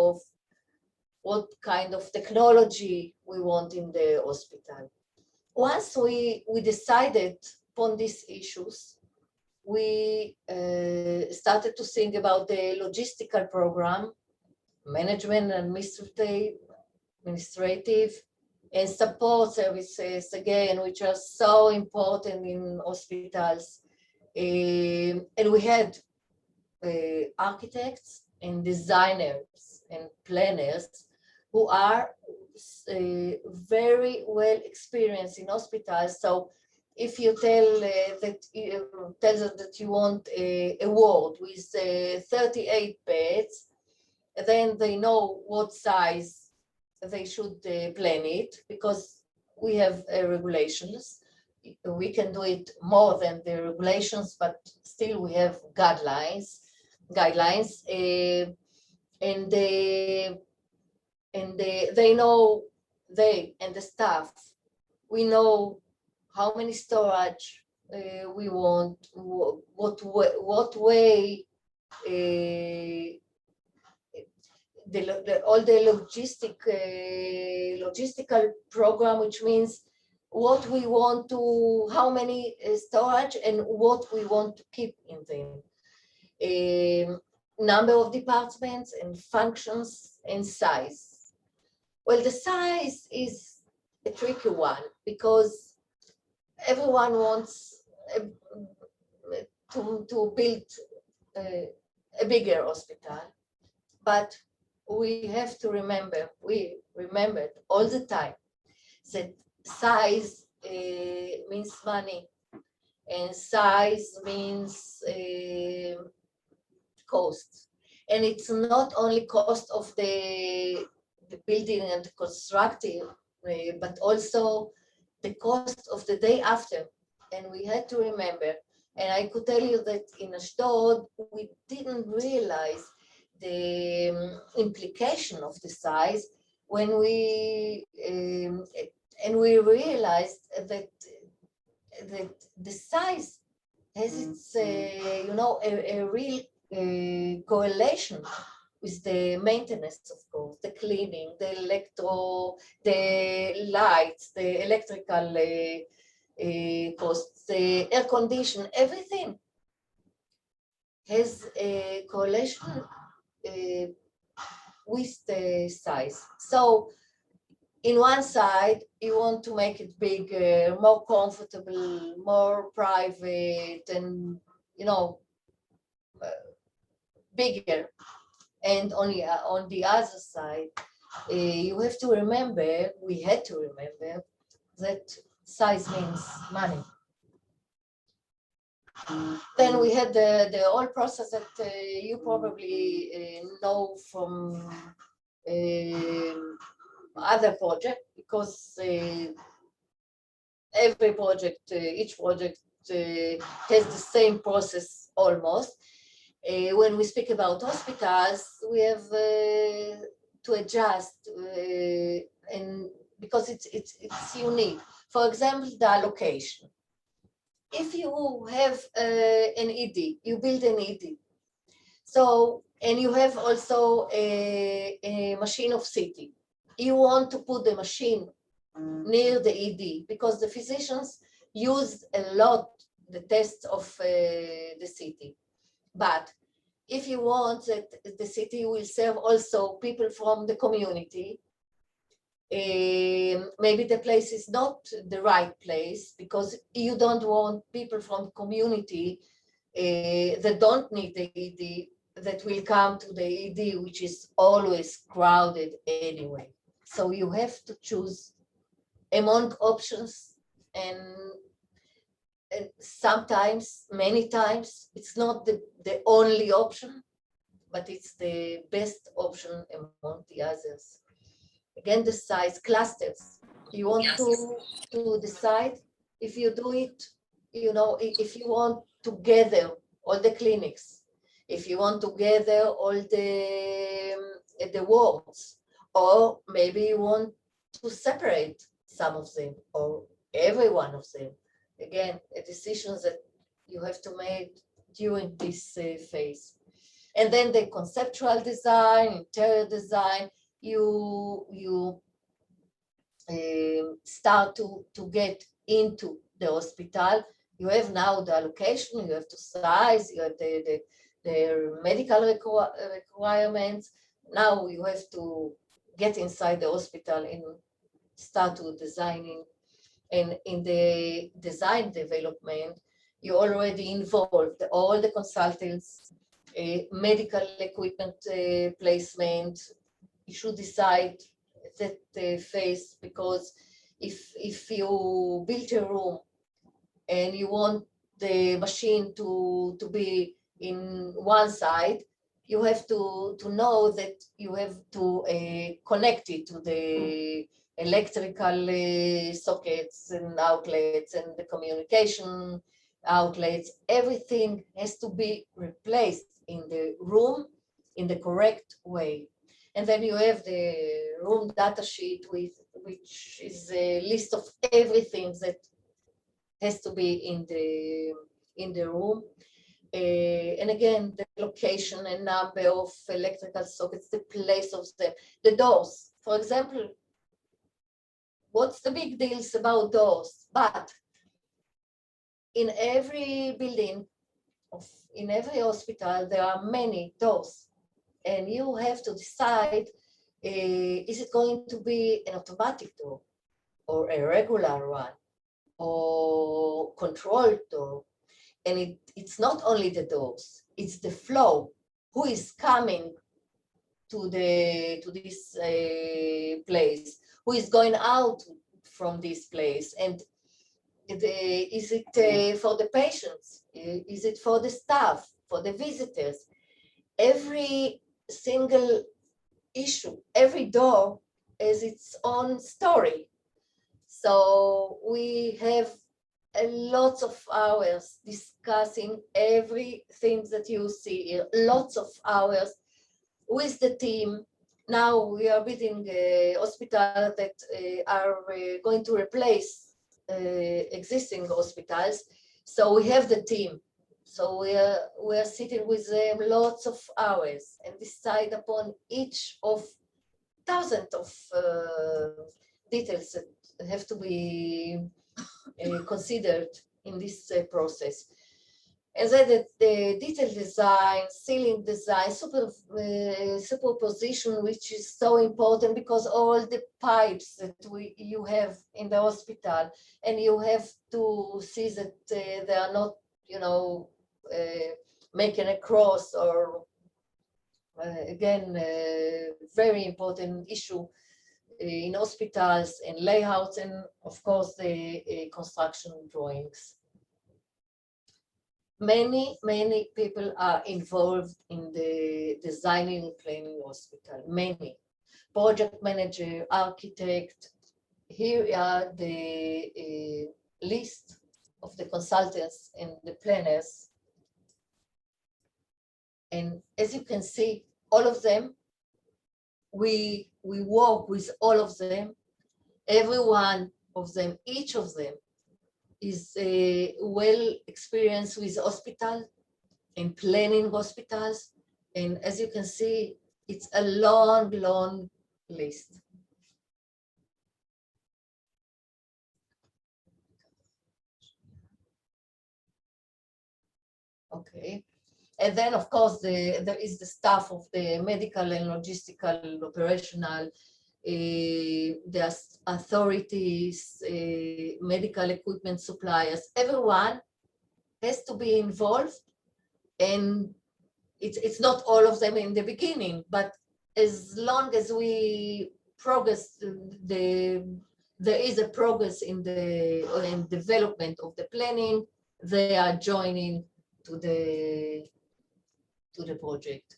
of technology we want in the hospital? Once we decided upon these issues, we started to think about the logistical program, management, administrative, and support services, again, which are so important in hospitals. And we had architects and designers and planners who are very well experienced in hospitals. So if you tell tells us that you want a ward with 38 beds, then they know what size they should plan it, because we have regulations. We can do it more than the regulations, but still we have guidelines, and they know, they and the staff, we know how many storage we want, what way all the logistical program, which means what we want to, how many storage and what we want to keep in them. Number of departments and functions and size. Well, the size is a tricky one because everyone wants to build a bigger hospital, but we have to remember, we remembered all the time that size means money, and size means cost. And it's not only cost of the building and constructing, but also the cost of the day after. And we had to remember, and I could tell you that in Ashdod, we didn't realize the implication of the size when we realized that the size has its a real correlation with the maintenance, of course, the cleaning, the lights, the electrical costs, the air condition, everything has a correlation with the size. So in one side, you want to make it bigger, more comfortable, more private, and bigger. And on the other side, you have to remember, we had to remember that size means money. Then we had the whole process that you probably know from other project, because every project, each project has the same process almost. When we speak about hospitals, we have to adjust, and because it's unique. For example, the allocation. If you have an ED, you build an ED. So, and you have also a machine of CT. You want to put the machine near the ED because the physicians use a lot the tests of the CT. But if you want that the CT will serve also people from the community, maybe the place is not the right place, because you don't want people from the community that don't need the ED that will come to the ED, which is always crowded anyway. So you have to choose among options, and sometimes, many times, it's not the only option, but it's the best option among the others. Again, the size, clusters. You want to decide if you do it, if you want to gather all the clinics, if you want to gather all the wards, or maybe you want to separate some of them or every one of them. Again, a decision that you have to make during this phase. And then the conceptual design, interior design, you start to get into the hospital. You have now the allocation, you have to size, you have the medical requirements. Now you have to get inside the hospital and start to designing. And in the design development, you already involved all the consultants, medical equipment placement. You should decide that phase, because if you build a room and you want the machine to be in one side, you have to know that you have to connect it to the electrical sockets and outlets and the communication outlets. Everything has to be replaced in the room in the correct way. And then you have the room data sheet which is a list of everything that has to be in the room. And again, the location and number of electrical sockets, the place of them, the doors. For example, what's the big deals about doors? But in every building, in every hospital, there are many doors. And you have to decide, is it going to be an automatic door or a regular one or controlled door? And it's not only the doors, it's the flow. Who is coming to this place? Who is going out from this place? And is it for the patients? Is it for the staff, for the visitors? Every single issue, every door has its own story. So we have a lot of hours discussing everything that you see here, lots of hours with the team. Now we are building a hospital that are going to replace existing hospitals. So we have the team. So we are sitting with them lots of hours and decide upon each of thousands of details that have to be considered in this process. And then the detail design, ceiling design, superposition, which is so important because all the pipes that you have in the hospital, and you have to see that they are not, making a cross or again, very important issue in hospitals and layouts, and of course the construction drawings. Many people are involved in the designing and planning hospital. Many project manager, architect. Here are the list of the consultants and the planners. And as you can see, all of them, we work with all of them. Every one of them, each of them is well experienced with hospital and planning hospitals. And as you can see, it's a long, long list. Okay. And then, of course, there is the staff of the medical and logistical, operational, the authorities, medical equipment suppliers. Everyone has to be involved, and it's not all of them in the beginning, but as long as we progress, there is a progress in the development of the planning, they are joining to the project.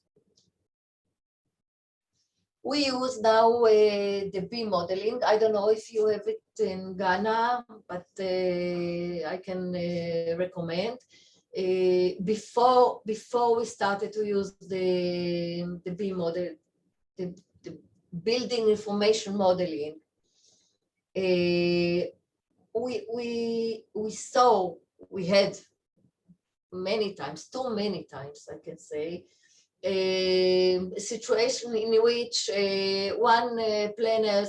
We use now the B modeling. I don't know if you have it in Ghana, but I can recommend. Before we started to use the B model, the building information modeling, we had many times, too many times, I can say, a situation in which one planner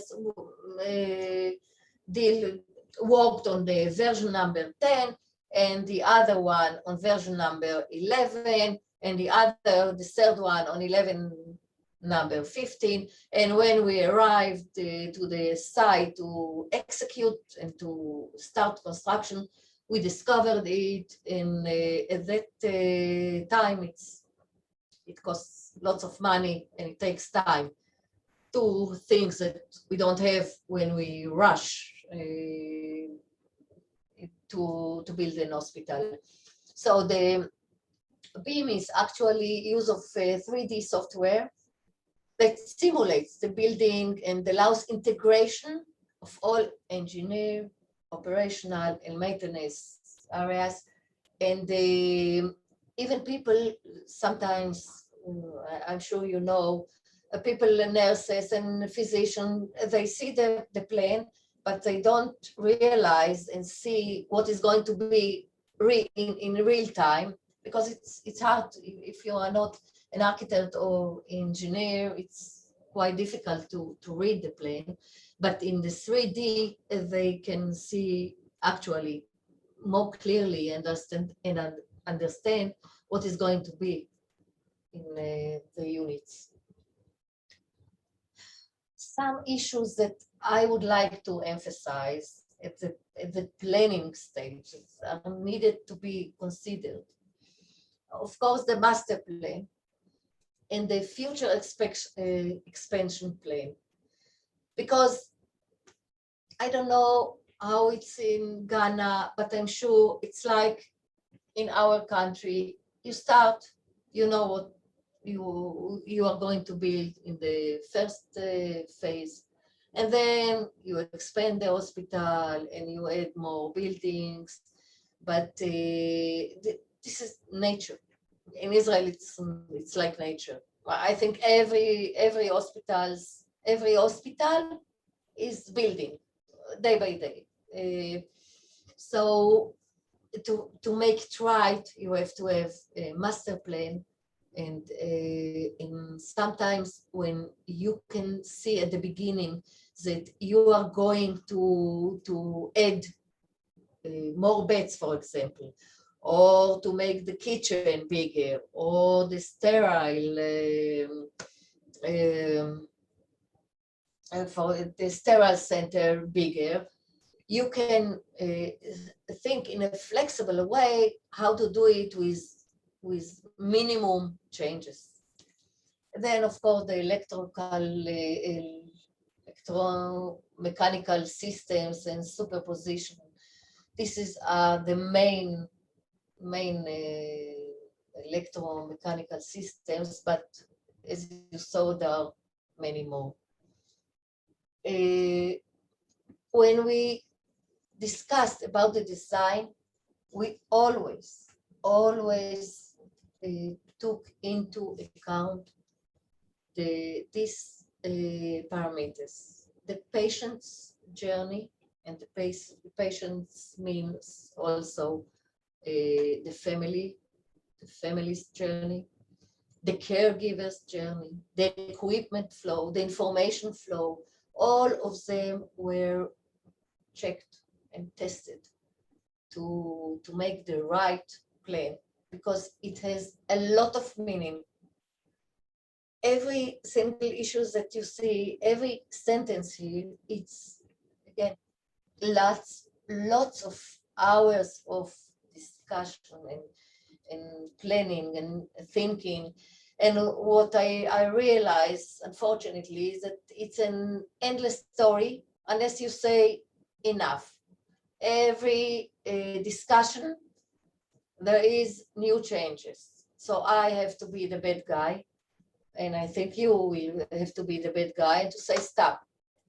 worked on the version number 10 and the other one on version number 11 and the third one on 11 number 15. And when we arrived to the site to execute and to start construction, we discovered it, and at that time it costs lots of money and it takes time. Two things that we don't have when we rush to build an hospital. So the BIM is actually use of 3D software that simulates the building and allows integration of all engineer, operational, and maintenance areas. And even people sometimes, I'm sure you know, people, nurses and physicians, they see the plan, but they don't realize and see what is going to be in real time, because it's hard if you are not an architect or engineer. It's quite difficult to read the plan, but in the 3D they can see actually more clearly and understand what is going to be in the units. Some issues that I would like to emphasize at the planning stage are needed to be considered. Of course, the master plan and the future expansion plan, because I don't know how it's in Ghana, but I'm sure it's like in our country. You start, you know what you are going to build in the first phase, and then you expand the hospital and you add more buildings. But this is nature. In Israel, it's like nature. I think every hospital is building day by day. So to make it right, you have to have a master plan. And sometimes when you can see at the beginning that you are going to add more beds, for example, or to make the kitchen bigger, or the sterile center bigger, you can think in a flexible way how to do it with minimum changes. Then, of course, the electromechanical systems and superposition. This is the main electromechanical systems, but as you saw, there are many more. When we discussed about the design, we always took into account these parameters: the patient's journey, and the patient's means also the family's journey, the caregiver's journey, the equipment flow, the information flow. All of them were checked and tested to make the right plan, because it has a lot of meaning. Every single issue that you see, every sentence here, it's again lots of hours of discussion and planning and thinking. And what I realize, unfortunately, is that it's an endless story unless you say enough. Every discussion, there is new changes. So I have to be the bad guy, and I think you will have to be the bad guy and to say, stop.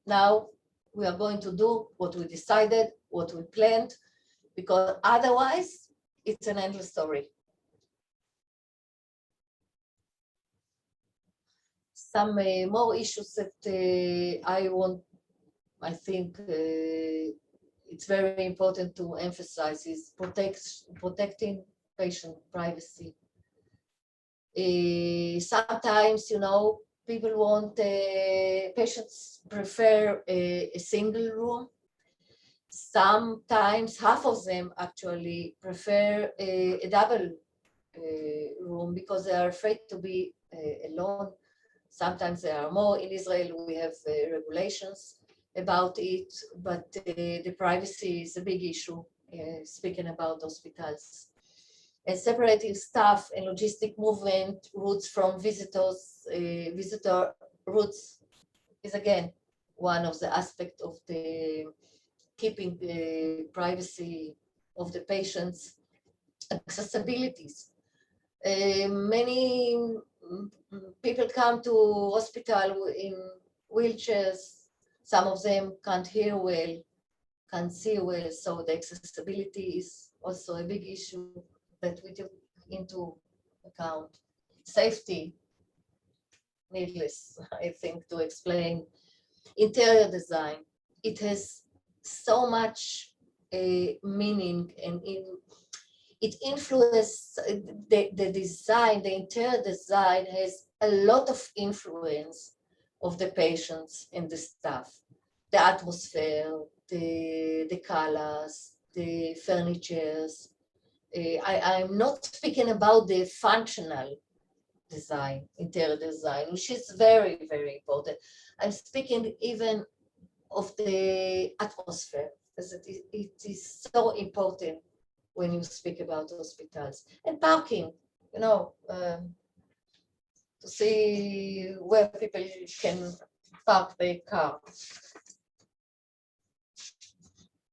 Now we are going to do what we decided, what we planned, because otherwise it's an endless story. Some more issues that I want I think it's very important to emphasize is protecting patient privacy. Sometimes, you know, people want, patients prefer a single room. Sometimes half of them actually prefer a double room because they are afraid to be alone. Sometimes there are more. In Israel, we have regulations about it, but the privacy is a big issue, speaking about hospitals. And separating staff and logistic movement routes from visitors, visitor routes is again one of the aspects of the keeping the privacy of the patients. Accessibilities. Many people come to hospital in wheelchairs. Some of them can't hear well, can't see well, so the accessibility is also a big issue that we took into account. Safety, needless, I think, to explain. Interior design, it has so much meaning, and it influences the design. The interior design has a lot of influence of the patients and the staff. The atmosphere, the colors, the furnitures. I'm not speaking about the functional design, interior design, which is very, very important. I'm speaking even of the atmosphere, as it is so important when you speak about hospitals. And parking, you know, to see where people can park their car.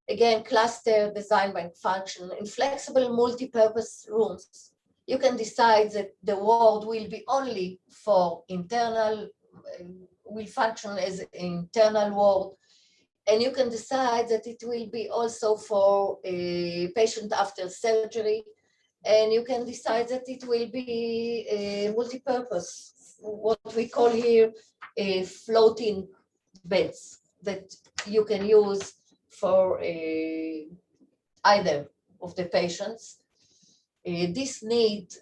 Again, cluster design by function in flexible multi-purpose rooms. You can decide that the ward will be only for internal, will function as an internal ward, and you can decide that it will be also for a patient after surgery, and you can decide that it will be a multi-purpose, what we call here a floating beds that you can use for either of the patients. This need,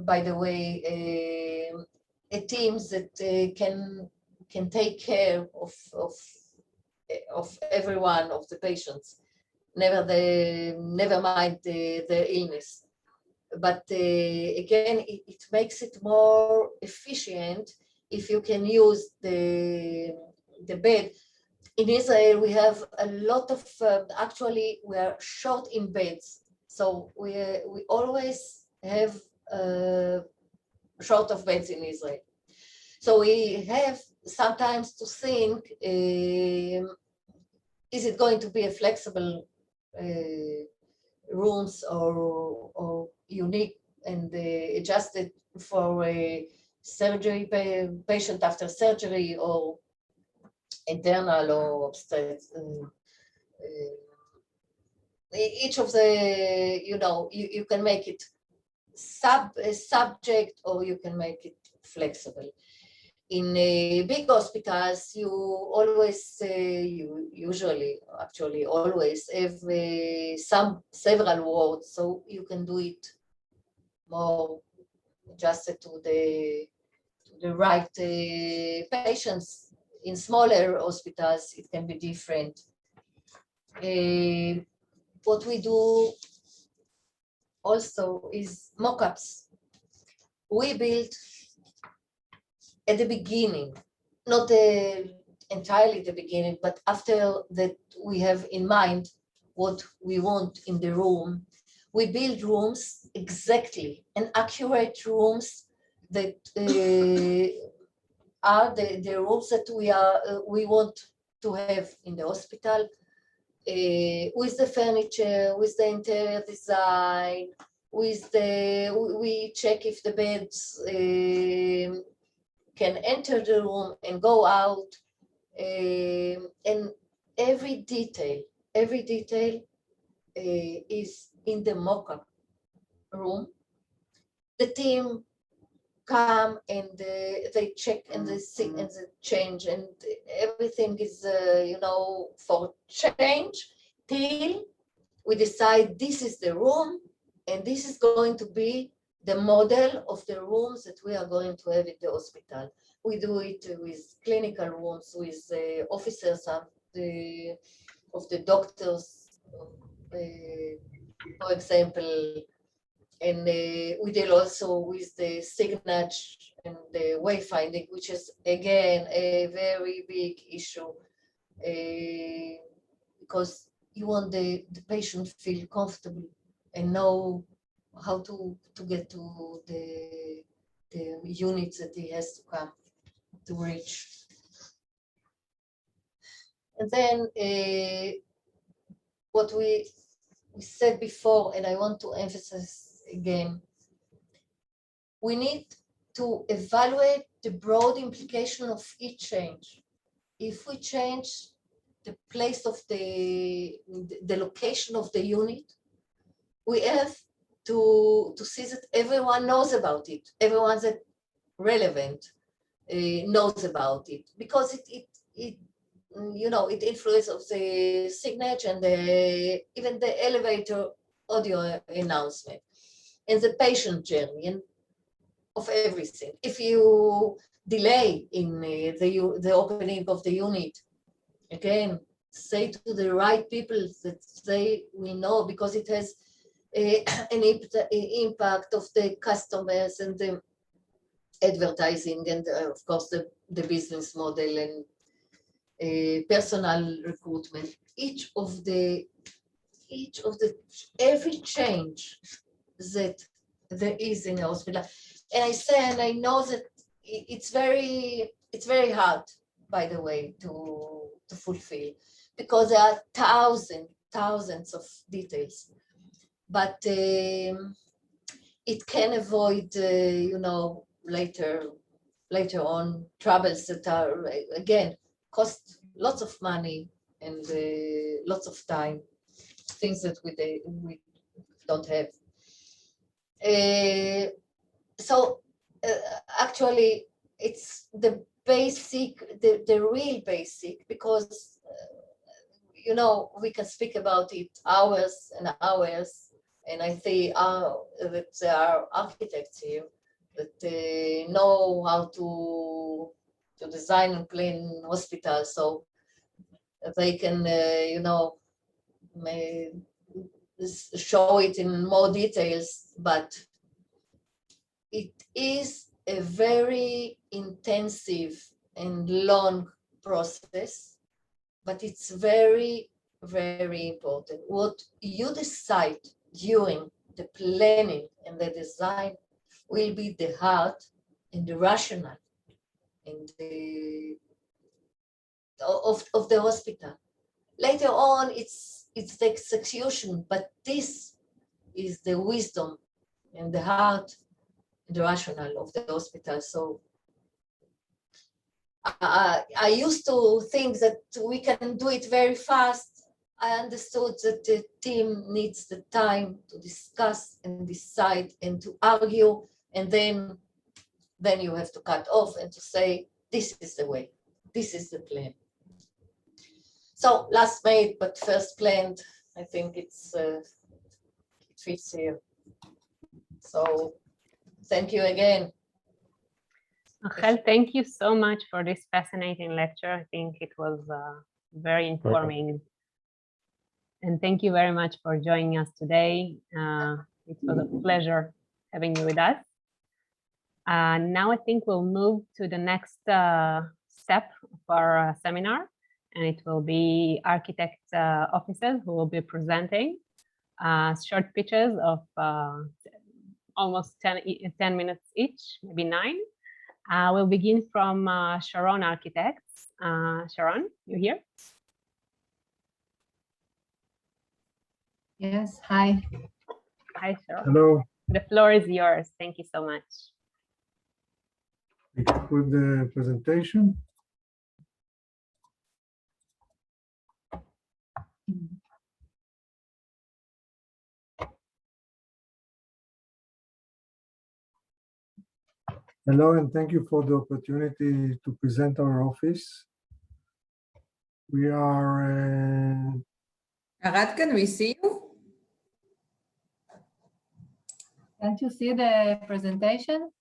by the way, a teams that can take care of every one of the patients, never mind the illness. But again, it makes it more efficient if you can use the bed. In Israel, we have a lot of, actually, we are short in beds. So we always have short of beds in Israel. So we have sometimes to think, is it going to be a flexible rooms or unique and adjusted for a surgery patient after surgery or internal or obstetrics. Each of the, you know, you can make it subject or you can make it flexible. In big hospitals, you always, you usually, actually always have several wards, so you can do it more adjusted to the right patients. In smaller hospitals, it can be different. What we do also is mock-ups. We build at the beginning, not entirely the beginning, but after that we have in mind what we want in the room. We build rooms exactly and accurate rooms that are the rooms that we want to have in the hospital, with the furniture, with the interior design, with we check if the beds can enter the room and go out, and every detail is in the mock-up room. The team come and they check and they see and they change, and everything is, for change till we decide this is the room and this is going to be the model of the rooms that we are going to have in the hospital. We do it with clinical rooms, with officers of the doctors, for example, and we deal also with the signature and the wayfinding, which is again a very big issue, because you want the patient to feel comfortable and know how to get to the units that he has to come to reach. And then what we said before, and I want to emphasize again, we need to evaluate the broad implication of each change. If we change the place of the location of the unit, we have to see that everyone knows about it. Everyone that relevant knows about it, because it influences of the signature and even the elevator audio announcement and the patient journey and of everything. If you delay in the opening of the unit, again, say to the right people that they will know, because it has an impact of the customers and the advertising and of course the business model and personal recruitment. Every change that there is in a hospital, and I say, and I know that it's very hard, by the way, to fulfill, because there are thousands of details, but it can avoid, later on troubles that are, again, cost lots of money and lots of time, things that we don't have. So actually, it's the basic, the real basic, because we can speak about it hours and hours, and I think that there are architects here that know how to design and plan hospitals, so they can show it in more details, but it is a very intensive and long process, but it's very, very important. What you decide during the planning and the design will be the heart and the rationale and of the hospital. Later on, it's the execution, but this is the wisdom and the heart and the rationale of the hospital. So I used to think that we can do it very fast. I understood that the team needs the time to discuss and decide and to argue, and then you have to cut off and to say, this is the way, this is the plan. So last made, but first planned, I think it fits here. So thank you again. Rachel, thank you so much for this fascinating lecture. I think it was very informing. And thank you very much for joining us today. It was a pleasure having you with us. Now I think we'll move to the next step of our seminar, and it will be architect officers who will be presenting short pitches of almost 10 minutes each, maybe 9. We'll begin from Sharon Architects. Sharon, you here? Yes, hi. Hi, Sharon. Hello. The floor is yours. Thank you so much. Thank you for the presentation. Hello, and thank you for the opportunity to present our office. We are. Arad, can we see you? Can't you see the presentation?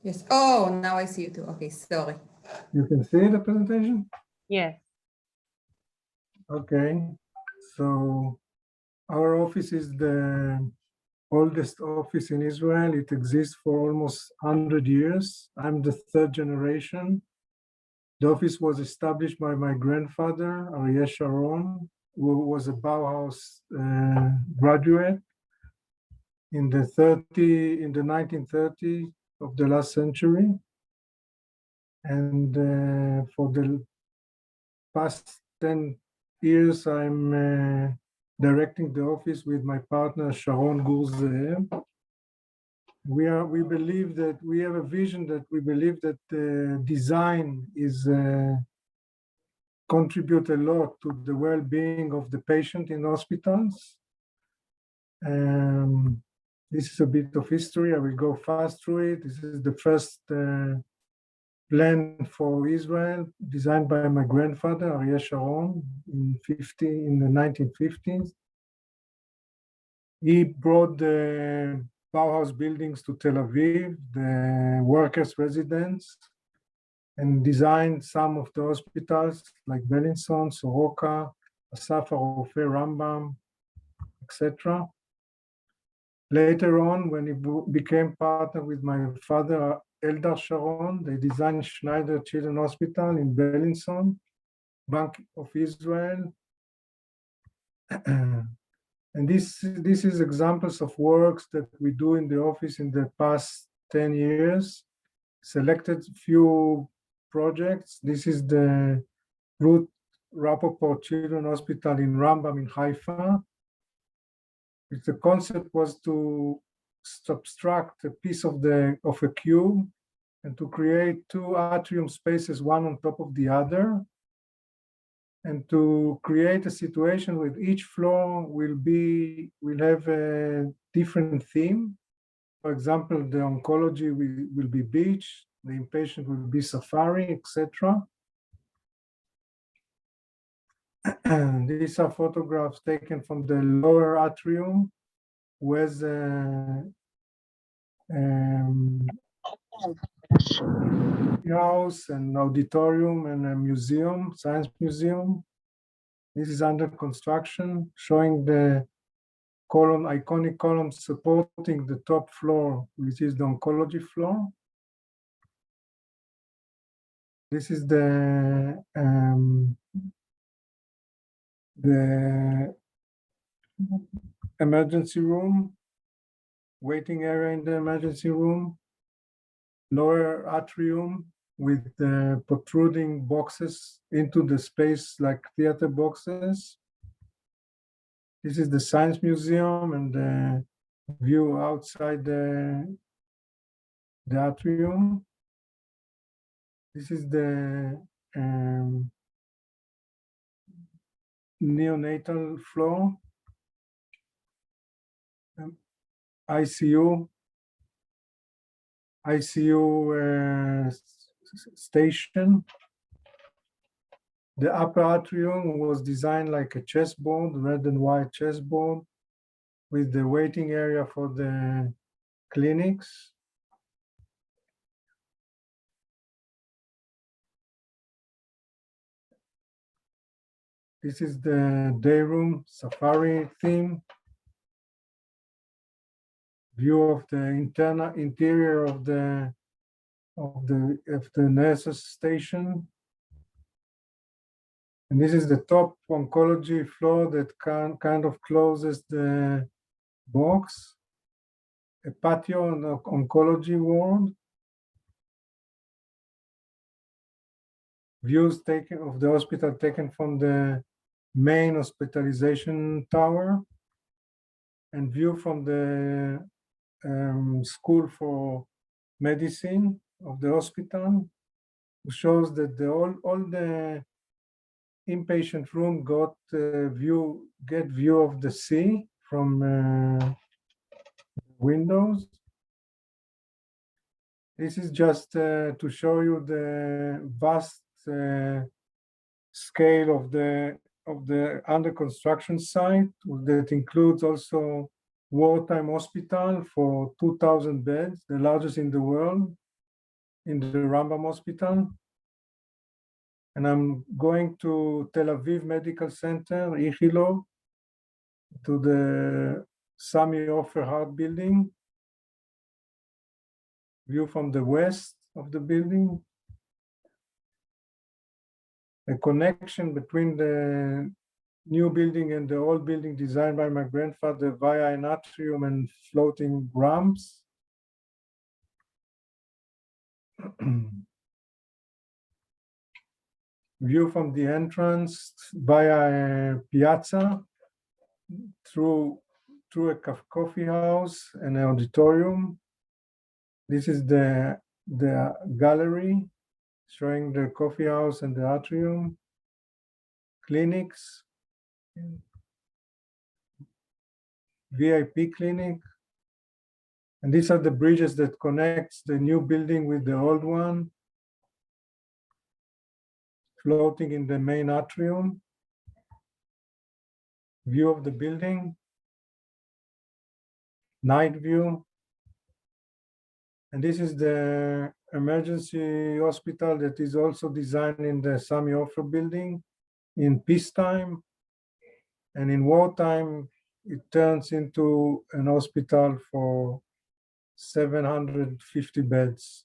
Yes. Oh, now I see you too. Okay, sorry. You can see the presentation? Yes. Okay. So our office is the oldest office in Israel. It exists for almost 100 years. I'm the third generation. The office was established by my grandfather, Aryeh Sharon, who was a Bauhaus graduate in the 1930s of the last century. And for the past 10 years, I'm directing the office with my partner, Sharon Gur-Zeev. We believe that we have a vision that we believe that design is contribute a lot to the well-being of the patient in hospitals. This is a bit of history. I will go fast through it. This is the first plan for Israel, designed by my grandfather, Aryeh Sharon, in the 1950s. He brought the Bauhaus buildings to Tel Aviv, the workers' residence, and designed some of the hospitals like Bellinson, Soroka, Asaf HaRofeh, Rambam, etc. Later on, when he became partner with my father, Eldar Sharon, they designed Schneider Children's Hospital in Bellinson, Bank of Israel. And this is examples of works that we do in the office in the past 10 years. Selected few projects. This is the Ruth Rappaport Children's Hospital in Rambam in Haifa. The concept was to subtract a piece of a cube and to create two atrium spaces, one on top of the other, and to create a situation where each floor will have a different theme. For example, the oncology will be beach, the inpatient will be safari, etc. These are photographs taken from the lower atrium, with house and auditorium and a museum, science museum. This is under construction, showing the iconic column supporting the top floor, which is the oncology floor. This is the emergency room, waiting area in the emergency room, lower atrium with the protruding boxes into the space like theater boxes. This is the Science Museum and the view outside the atrium. This is the neonatal floor, ICU station. The upper atrium was designed like a chessboard, red and white chessboard, with the waiting area for the clinics. This is the day room safari theme. View of the interior of the nurses station. And this is the top oncology floor that kind of closes the box. A patio on the oncology ward. Views taken of the hospital taken from the main hospitalization tower, and view from the school for medicine of the hospital, which shows that all the inpatient room get view of the sea from windows. This is just to show you the vast scale of the under construction site that includes also wartime hospital for 2,000 beds, the largest in the world, in the Rambam Hospital. And I'm going to Tel Aviv Medical Center, Ichilov, to the Sami Ofer Heart Building, view from the west of the building. A connection between the new building and the old building designed by my grandfather via an atrium and floating ramps. View from the entrance via a piazza through a coffee house and an auditorium. This is the gallery showing the coffee house and the atrium. Clinics, VIP clinic. And these are the bridges that connects the new building with the old one, floating in the main atrium. View of the building, night view. And this is the emergency hospital that is also designed in the Sami Ofer building in peacetime. And in wartime, it turns into an hospital for 750 beds.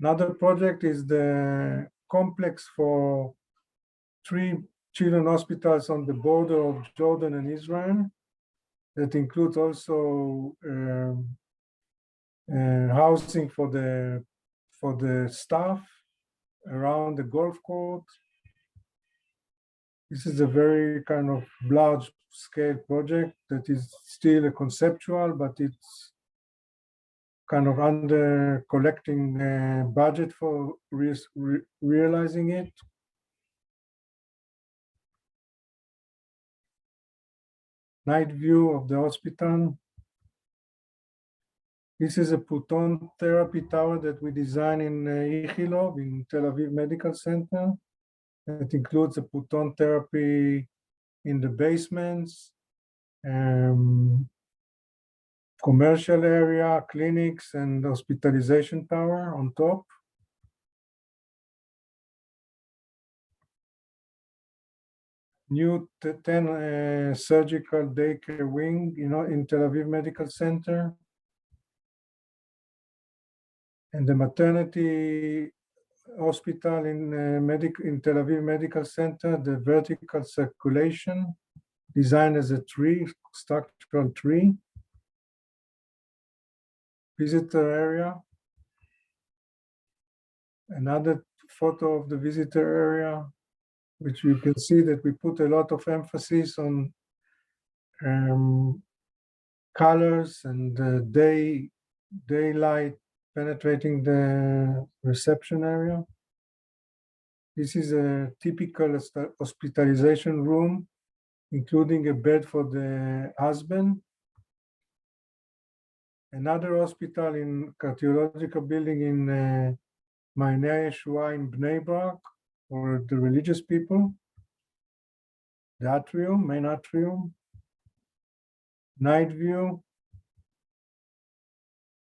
Another project is the complex for 3 children hospitals on the border of Jordan and Israel. That includes also housing for the staff around the golf court. This is a very kind of large scale project that is still a conceptual, but it's kind of under collecting budget for realizing it. Night view of the hospital. This is a proton therapy tower that we designed in Ichilov, in Tel Aviv Medical Center. It includes a proton therapy in the basements, commercial area, clinics, and hospitalization tower on top. New 10 surgical daycare wing, in Tel Aviv Medical Center. And the maternity hospital in Tel Aviv Medical Center, the vertical circulation, designed as a tree, structural tree. Visitor area. Another photo of the visitor area, which you can see that we put a lot of emphasis on colors and daylight penetrating the reception area. This is a typical hospitalization room, including a bed for the husband. Another hospital in cardiological building in Ma'aneh Yeshua in Bnei Brak, for the religious people. The atrium, main atrium. Night view.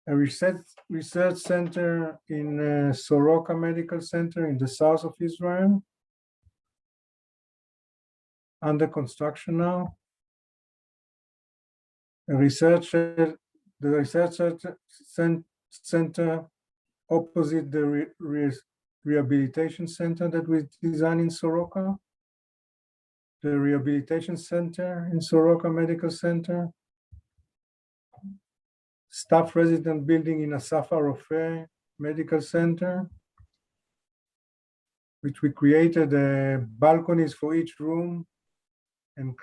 A research center in Soroka Medical Center in the south of Israel. Under construction now. The research center opposite the rehabilitation center that we designed in Soroka. The rehabilitation center in Soroka Medical Center. Staff resident building in Asafa Rofe Medical Center, which we created balconies for each room and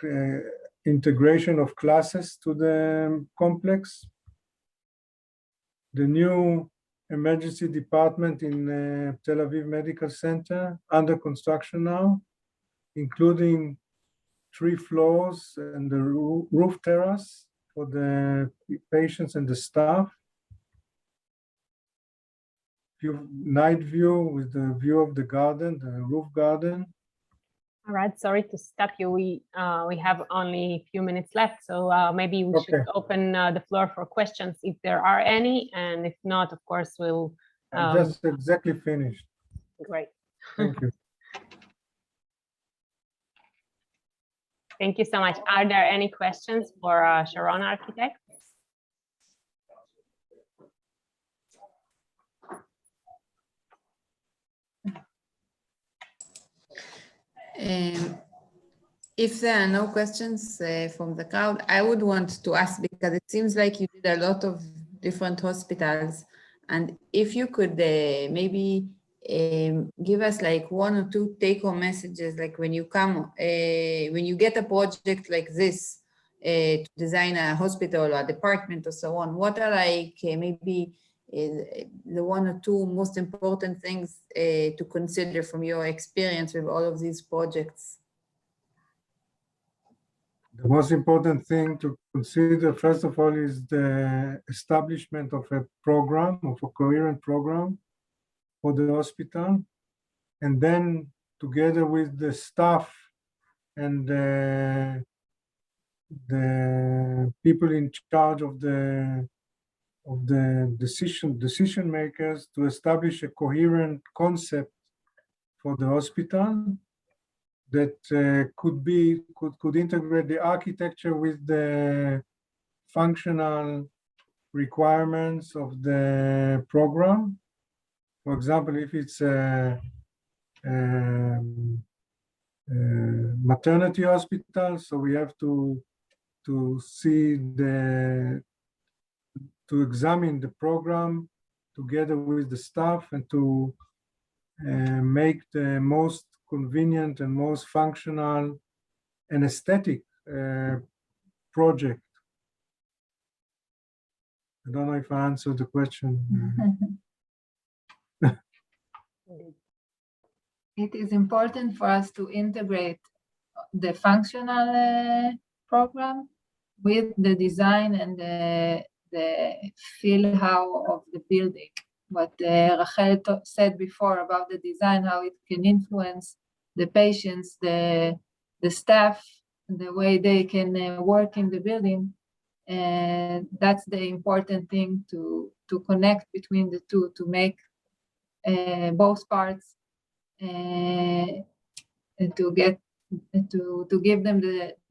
integration of classes to the complex. The new emergency department in Tel Aviv Medical Center, under construction now, including 3 floors and the roof terrace, for the patients and the staff. Night view with the view of the garden, the roof garden. All right, sorry to stop you. We have only a few minutes left, so maybe we should open the floor for questions if there are any, and if not, of course, we'll. I just exactly finished. Great. Thank you. Thank you so much. Are there any questions for Sharon Architects? If there are no questions from the crowd, I would want to ask, because it seems like you did a lot of different hospitals, and if you could maybe give us like one or two take-home messages, like when you come, when you get a project like this to design a hospital or a department or so on, what are like maybe the one or two most important things to consider from your experience with all of these projects? The most important thing to consider, first of all, is the establishment of a program, of a coherent program for the hospital. And then together with the staff and the people in charge of the decision makers, to establish a coherent concept for the hospital that could integrate the architecture with the functional requirements of the program. For example, if it's a maternity hospital, so we have to examine the program together with the staff and to make the most convenient and most functional and aesthetic project. I don't know if I answered the question. It is important for us to integrate the functional program with the design and the feel-how of the building. What Rachel said before about the design, how it can influence the patients, the staff, the way they can work in the building. And that's the important thing, to connect between the two, to make both parts, and to give them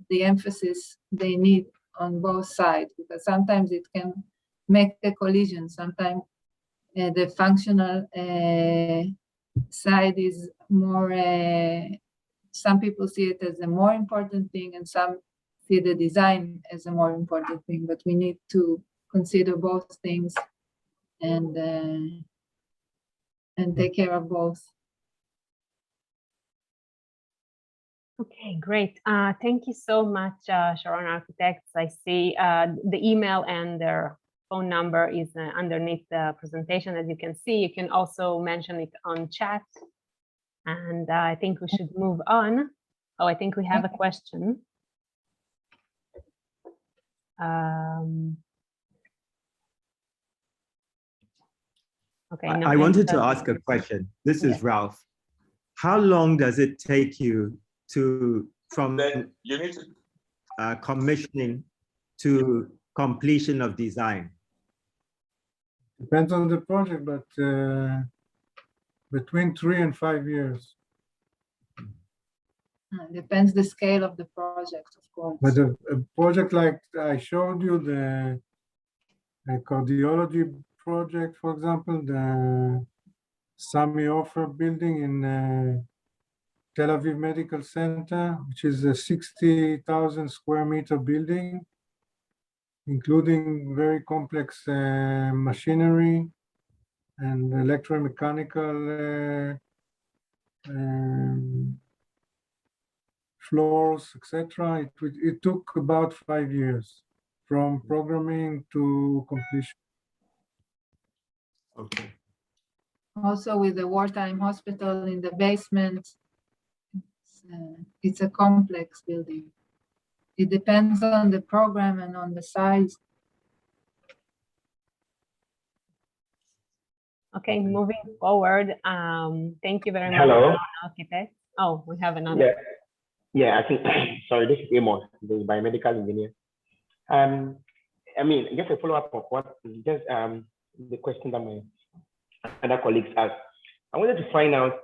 the emphasis they need on both sides, because sometimes it can make a collision. Sometimes the functional side is more, some people see it as a more important thing, and some see the design as a more important thing, but we need to consider both things and take care of both. Okay, great. Thank you so much, Sharon Architects. I see the email and their phone number is underneath the presentation. As you can see, you can also mention it on chat. And I think we should move on. Oh, I think we have a question. Okay. I wanted to ask a question. This is Ralph. How long does it take you from commissioning to completion of design? Depends on the project, but between 3 and 5 years. Depends the scale of the project, of course. But a project like I showed you, the cardiology project, for example, the Sami Ofer building in Tel Aviv Medical Center, which is a 60,000 square meter building, including very complex machinery and electromechanical floors, etc. It took about 5 years from programming to completion. Okay. Also with the wartime hospital in the basement, it's a complex building. it depends on the program and on the size. Okay, moving forward. Thank you very much, Hello. architect. Oh, we have another. Yeah, yeah. I think. Sorry, this is Amos, the biomedical engineer. I mean, just a follow up of what just the question that my other colleagues asked. I wanted to find out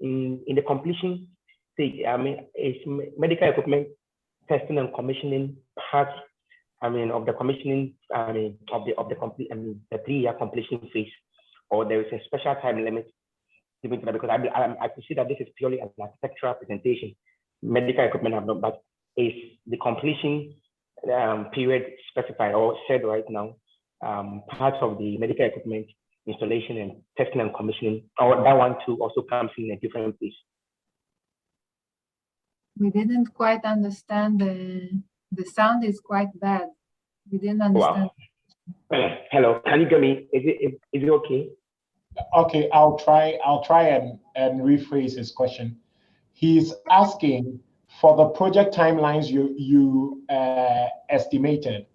in the completion stage. I mean, is medical equipment testing and commissioning part? I mean, of the commissioning. I mean, of the complete. I mean, the 3-year completion phase, or there is a special time limit given to that, because I can see that this is purely an architectural presentation. Medical equipment have not, but is the completion period specified or said right now part of the medical equipment installation and testing and commissioning, or that one too also comes in a different place? We didn't quite understand the sound is quite bad. We didn't understand. Wow. Hello, can you get me? Is it okay? Okay, I'll try and rephrase his question. He's asking for the project timelines you estimated.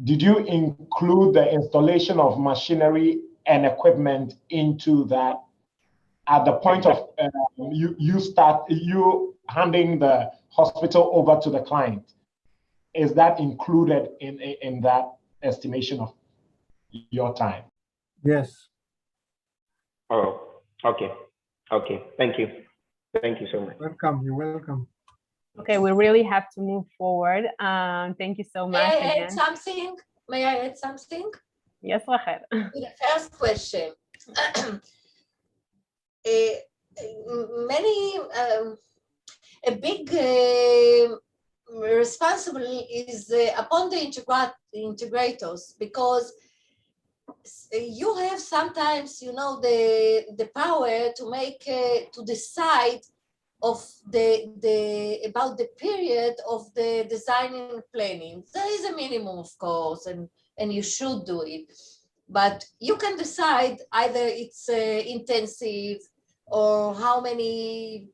Did you include the installation of machinery and equipment into that at the point of you handing the hospital over to the client? Is that included in that estimation of your time? Yes. Oh, okay. Okay, thank you. Thank you so much. Welcome, you're welcome. Okay, we really have to move forward. Thank you so much. May I add something? May I add something? Yes, Rachel. The first question. A big responsibility is upon the integrators, because you have sometimes, you know, the power to make to decide of about the period of the designing and planning. There is a minimum, of course, and you should do it, but you can decide either it's intensive or how many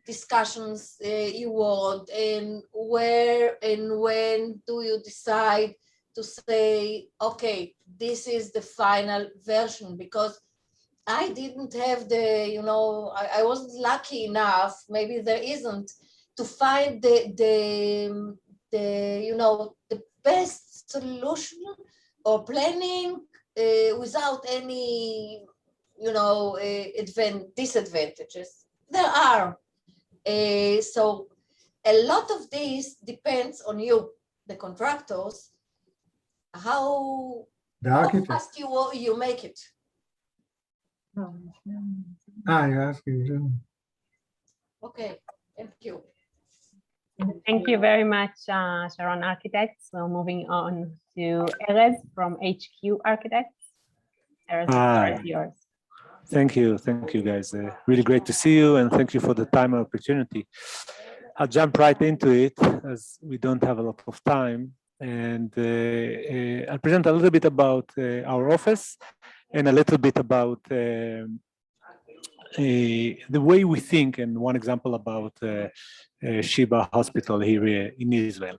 discussions you want, and where and when do you decide to say, okay, this is the final version, because I didn't have the, you know, I wasn't lucky enough, maybe there isn't, to find the you know, the best solution or planning without any, you know, disadvantages. There are. So a lot of this depends on you, the contractors, how fast you make it. You're asking. Okay, thank you. Thank you very much, Sharon Architects. So moving on to Erez from HQ Architects. Erez, the floor is yours. Thank you guys. Really great to see you, and thank you for the time and opportunity. I'll jump right into it as we don't have a lot of time, and I'll present a little bit about our office and a little bit about the way we think, and one example about Sheba Hospital here in Israel.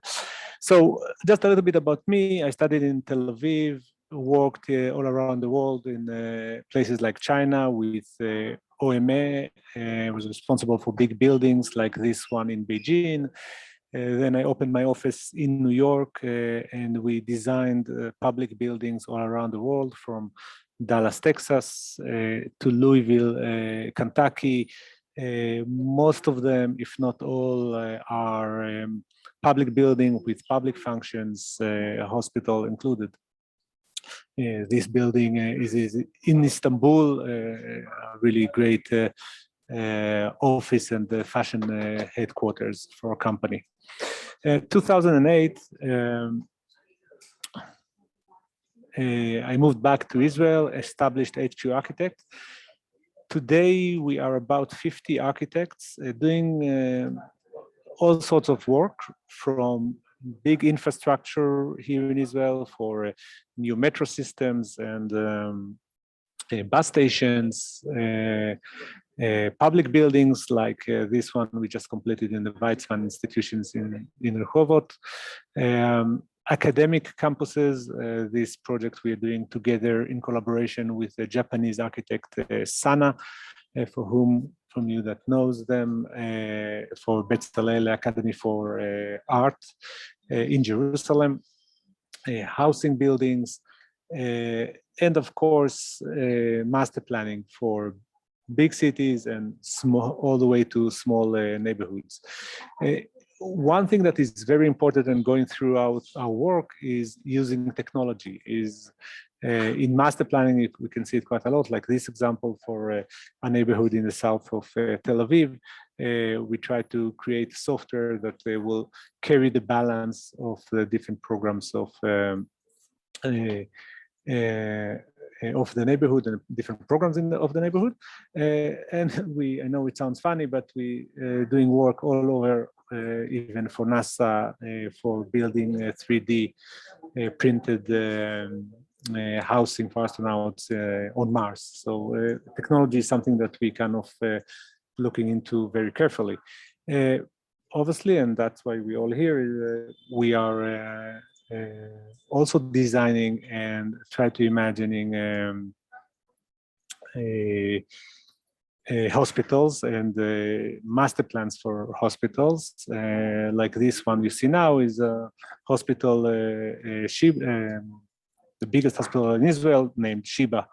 So just a little bit about me. I studied in Tel Aviv, worked all around the world in places like China with OMA, was responsible for big buildings like this one in Beijing. Then I opened my office in New York, and we designed public buildings all around the world, from Dallas, Texas, to Louisville, Kentucky. Most of them, if not all, are public building with public functions, a hospital included. This building is in Istanbul, a really great office and fashion headquarters for a company. 2008, I moved back to Israel, established HQ Architect. Today, we are about 50 architects doing all sorts of work, from big infrastructure here in Israel for new metro systems and bus stations, Public buildings like this one we just completed in the Weizmann institutions in Rehovot. Academic campuses, this project we are doing together in collaboration with the Japanese architect Sana, for whom from you that knows them, for Bezalel Academy for Art in Jerusalem, housing buildings, and of course, master planning for big cities and small, all the way to small neighborhoods. One thing that is very important in going throughout our work is using technology. In master planning, we can see it quite a lot, like this example for a neighborhood in the south of Tel Aviv. We try to create software that will carry the balance of the different programs of the neighborhood and different programs of the neighborhood. And I know it sounds funny, but we doing work all over, even for NASA, for building 3D printed housing for astronauts on Mars. So technology is something that we kind of looking into very carefully. Obviously, and that's why we all here, we are also designing and try to imagining hospitals and master plans for hospitals. Like this one you see now is a hospital, the biggest hospital in Israel, named Sheba,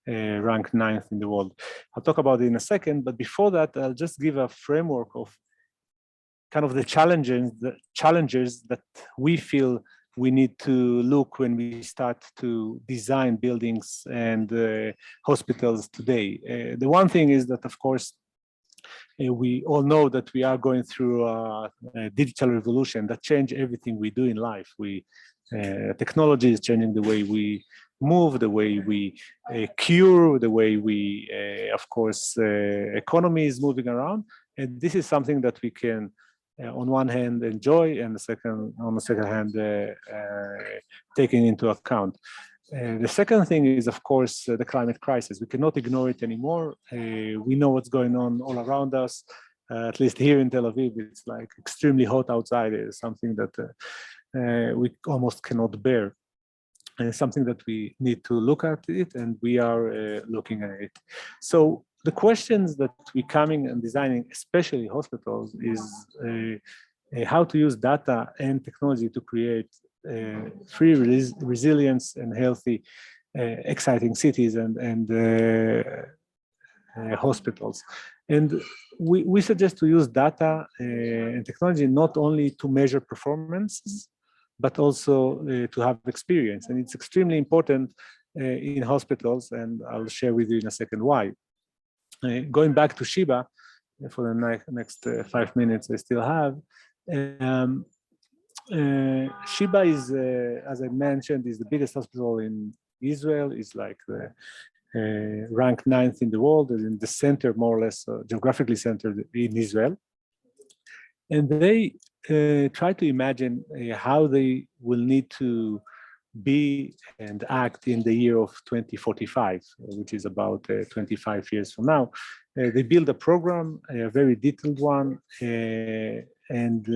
ranked 9th in the world. I'll talk about it in a second, but before that, I'll just give a framework of kind of the challenges that we feel we need to look when we start to design buildings and hospitals today. The one thing is that, of course, we all know that we are going through a digital revolution that changed everything we do in life. Technology is changing the way we move, the way we cure, the way we, of course, economy is moving around. And this is something that we can, on one hand, enjoy, and on the second hand, taking into account. The second thing is, of course, the climate crisis. We cannot ignore it anymore. We know what's going on all around us. At least here in Tel Aviv, it's like extremely hot outside. It's something that we almost cannot bear. And it's something that we need to look at it, and we are looking at it. So the questions that we're coming and designing, especially hospitals, is how to use data and technology to create free resilience and healthy, exciting cities and hospitals. And we suggest to use data and technology not only to measure performances, but also to have experience. And it's extremely important in hospitals, and I'll share with you in a second why. Going back to Sheba, for the next 5 minutes I still have, Sheba is, as I mentioned, is the biggest hospital in Israel. Is like ranked 9th in the world, and in the center, more or less, geographically centered in Israel. And they try to imagine how they will need to be and act in the year of 2045, which is about 25 years from now. They build a program, a very detailed one, and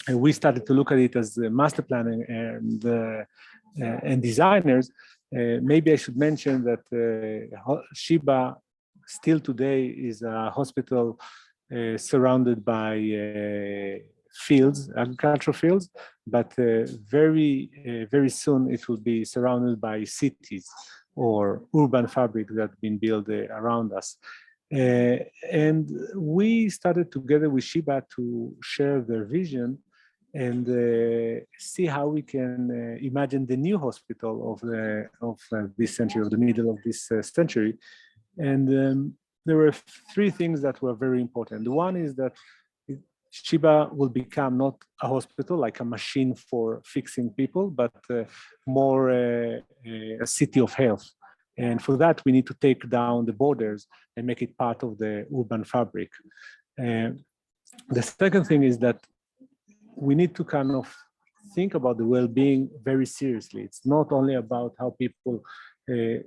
we started to look at it as master planning and designers. Maybe I should mention that Sheba still today is a hospital surrounded by fields, agricultural fields, but very soon it will be surrounded by cities or urban fabric that have been built around us. And we started together with Sheba to share their vision and see how we can imagine the new hospital of this century, of the middle of this century. And there were 3 things that were very important. The one is that Sheba will become not a hospital, like a machine for fixing people, but more a city of health. And for that, we need to take down the borders and make it part of the urban fabric. The second thing is that we need to kind of think about the well-being very seriously. It's not only about how people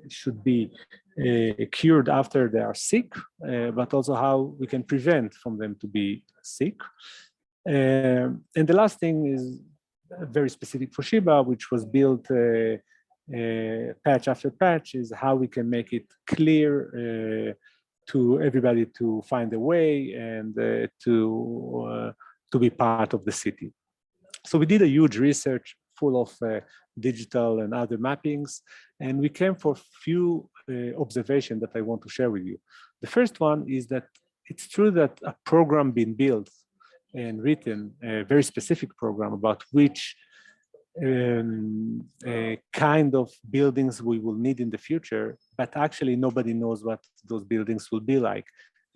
should be cured after they are sick, but also how we can prevent from them to be sick. And the last thing is very specific for Sheba, which was built patch after patch, is how we can make it clear to everybody to find a way and to be part of the city. So we did a huge research full of digital and other mappings, and we came for few observations that I want to share with you. The first one is that it's true that a program being built and written, a very specific program about which kind of buildings we will need in the future, but actually nobody knows what those buildings will be like.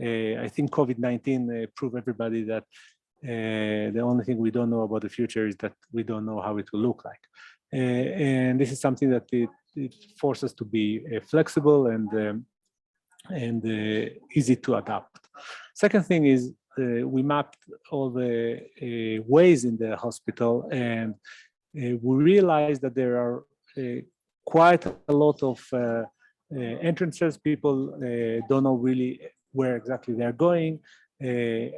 I think COVID-19 proved everybody that the only thing we don't know about the future is that we don't know how it will look like. And this is something that it forces us to be flexible and easy to adapt. Second thing is we mapped all the ways in the hospital, and we realized that there are quite a lot of entrances. People don't know really where exactly they're going,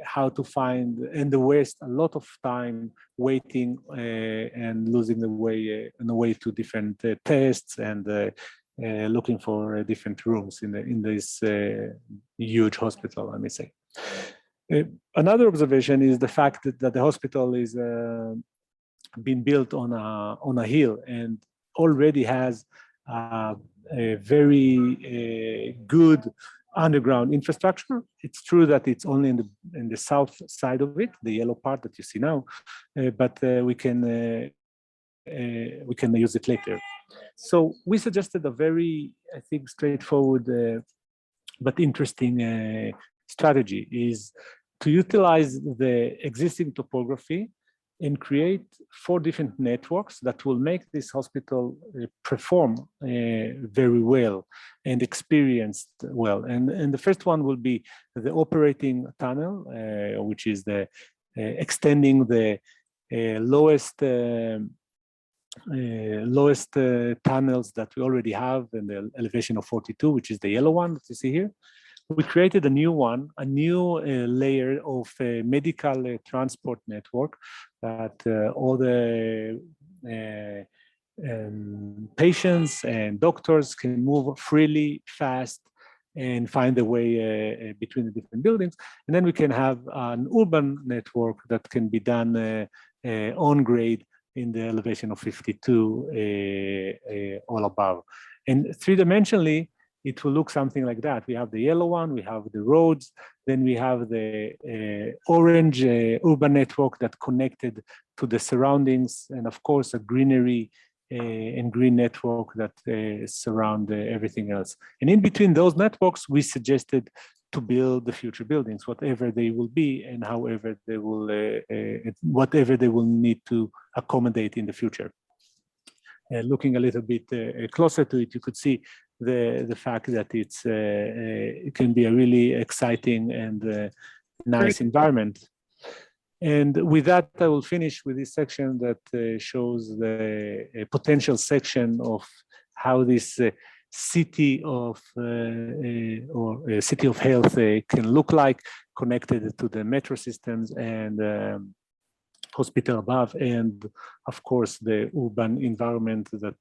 how to find, and they waste a lot of time waiting and losing the way on the way to different tests and looking for different rooms in this huge hospital, I may say. Another observation is the fact that the hospital is been built on a hill and already has a very good underground infrastructure. It's true that it's only in the south side of it, the yellow part that you see now, but we can use it later. So we suggested a very, I think, straightforward but interesting strategy is to utilize the existing topography and create 4 different networks that will make this hospital perform very well and experienced well. And the first one will be the operating tunnel, which is the extending the lowest tunnels that we already have in the elevation of 42, which is the yellow one that you see here. We created a new one, a new layer of medical transport network that all the patients and doctors can move freely, fast, and find a way between the different buildings. And then we can have an urban network that can be done on grade in the elevation of 52 all above. And three-dimensionally, it will look something like that. We have the yellow one, we have the roads, then we have the orange urban network that connected to the surroundings, and of course a greenery and green network that surround everything else. And in between those networks, we suggested to build the future buildings, whatever they will be and however they will, whatever they will need to accommodate in the future. Looking a little bit closer to it, you could see the fact that it can be a really exciting and nice environment. And with that, I will finish with this section that shows the potential section of how this city of or city of health can look like, connected to the metro systems and hospital above, and of course the urban environment that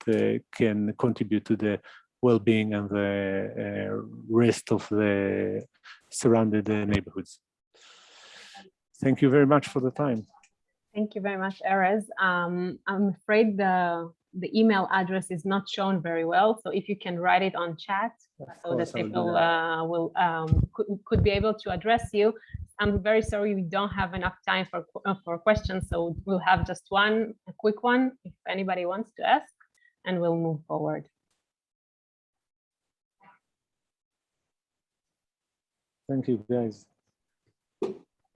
can contribute to the well-being and the rest of the surrounded neighborhoods. Thank you very much for the time. Thank you very much, Erez. I'm afraid the email address is not shown very well, so if you can write it on chat so that people could be able to address you. I'm very sorry we don't have enough time for questions, so we'll have just a quick one if anybody wants to ask, and we'll move forward. Thank you, guys.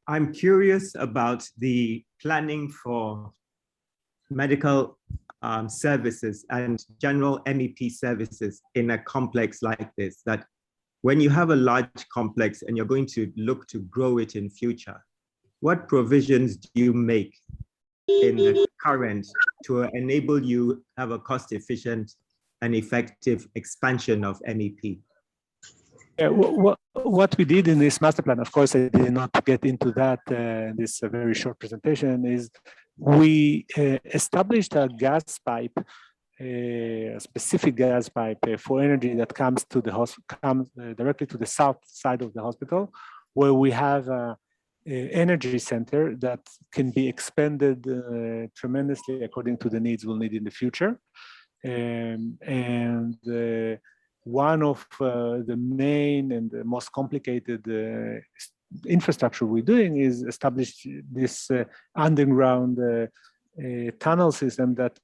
I'm curious about the planning for medical services and general MEP services in a complex like this, that when you have a large complex and you're going to look to grow it in future, what provisions do you make in the current to enable you have a cost-efficient and effective expansion of MEP? Yeah, what we did in this master plan, of course, I did not get into that this very short presentation, is we established a gas pipe, a specific gas pipe for energy that comes to the comes directly to the south side of the hospital, where we have a energy center that can be expanded tremendously according to the needs we'll need in the future. One of the main and the most complicated infrastructure we're doing is establish this underground tunnel system that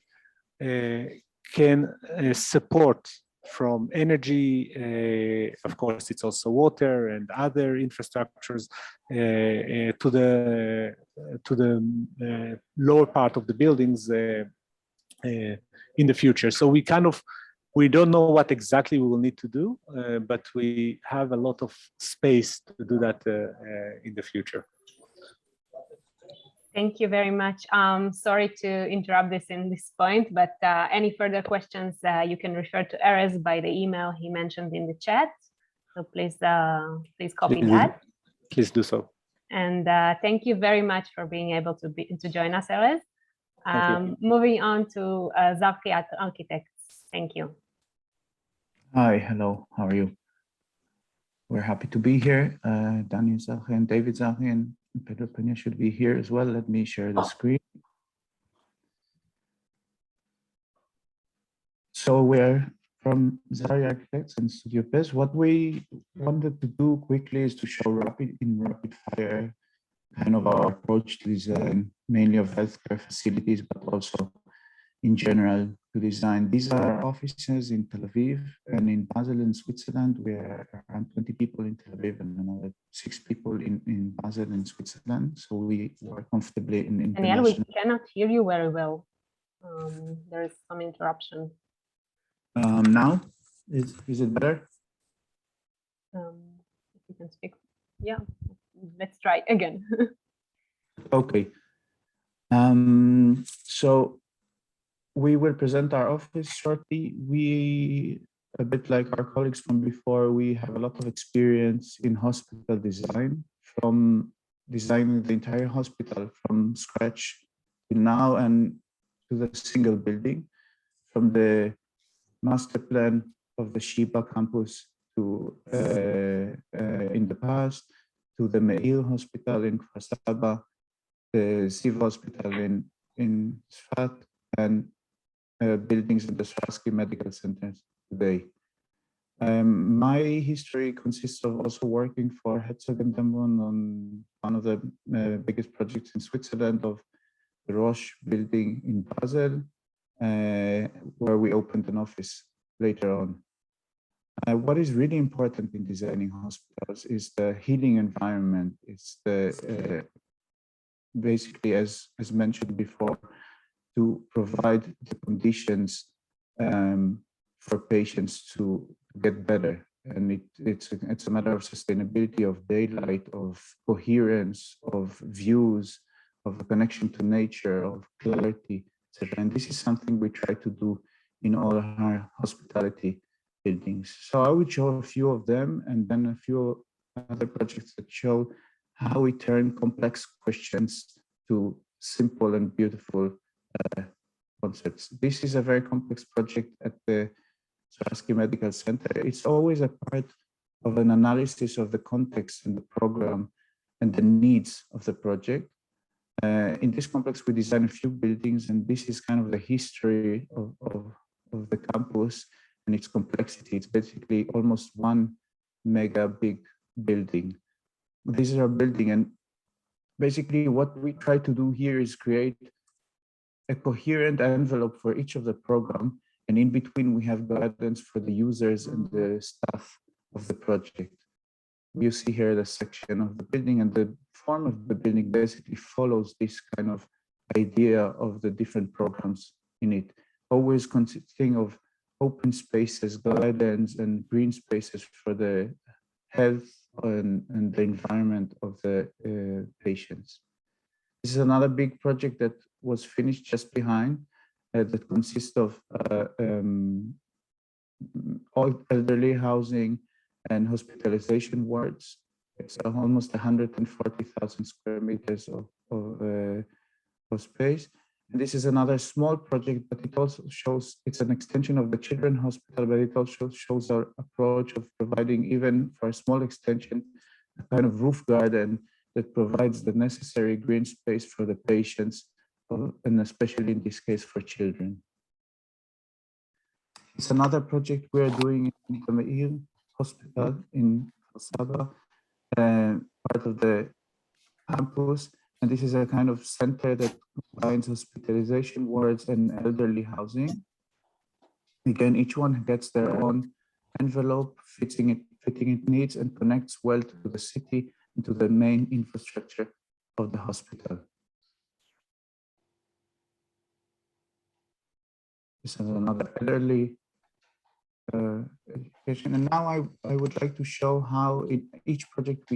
can support from energy, of course, it's also water and other infrastructures to the lower part of the buildings in the future. So we don't know what exactly we will need to do, but we have a lot of space to do that in the future. Thank you very much. Sorry to interrupt this in this point, but any further questions, you can refer to Erez by the email he mentioned in the chat. So please copy that. Please do so. And thank you very much for being able to join us, Erez. Moving on to Zavki at Architects. Thank you. Hi, hello, how are you? We're happy to be here. Daniel Zahi and David Zahi and Pedro Peña should be here as well. Let me share the screen. So we're from Zahi Architects and Studio PES. What we wanted to do quickly is to show rapid fire kind of our approach to design, mainly of healthcare facilities, but also in general to design. These are offices in Tel Aviv and in Basel in Switzerland. We are around 20 people in Tel Aviv and another 6 people in Basel in Switzerland. So we work comfortably in international. Daniel, we cannot hear you very well. There is some interruption. Now, is it better? If you can speak, yeah, let's try again. Okay. So we will present our office shortly. We, a bit like our colleagues from before, we have a lot of experience in hospital design, from designing the entire hospital from scratch to now and to the single building, from the master plan of the Sheba campus to in the past, to the Meir Hospital in Kfar Saba, the Ziv Hospital in Sfat, and buildings in the Swarovski Medical Centers today. My history consists of also working for Herzog & Demron on one of the biggest projects in Switzerland of the Roche building in Basel, where we opened an office later on. What is really important in designing hospitals is the healing environment. It's the basically, as mentioned before, to provide the conditions for patients to get better. And it's a matter of sustainability, of daylight, of coherence, of views, of a connection to nature, of clarity, etc. And this is something we try to do in all our hospitality buildings. So I would show a few of them and then a few other projects that show how we turn complex questions to simple and beautiful concepts. This is a very complex project at the Swarovski Medical Center. It's always a part of an analysis of the context and the program and the needs of the project. In this complex, we design a few buildings, and this is kind of the history of the campus and its complexity. It's basically almost one mega big building. This is our building, and basically what we try to do here is create a coherent envelope for each of the program, and in between we have guidance for the users and the staff of the project. You see here the section of the building, and the form of the building basically follows this kind of idea of the different programs in it, always consisting of open spaces, guidance, and green spaces for the health and the environment of the patients. This is another big project that was finished just behind, that consists of all elderly housing and hospitalization wards. It's almost 140,000 square meters of space. And this is another small project, but it also shows it's an extension of the children's hospital, but it also shows our approach of providing, even for a small extension, a kind of roof garden that provides the necessary green space for the patients, and especially in this case for children. It's another project we are doing in the Meir Hospital in Saba, part of the campus. And this is a kind of center that combines hospitalization wards and elderly housing. Again, each one gets their own envelope, fitting it needs, and connects well to the city and to the main infrastructure of the hospital. This is another elderly education. And now I would like to show how in each project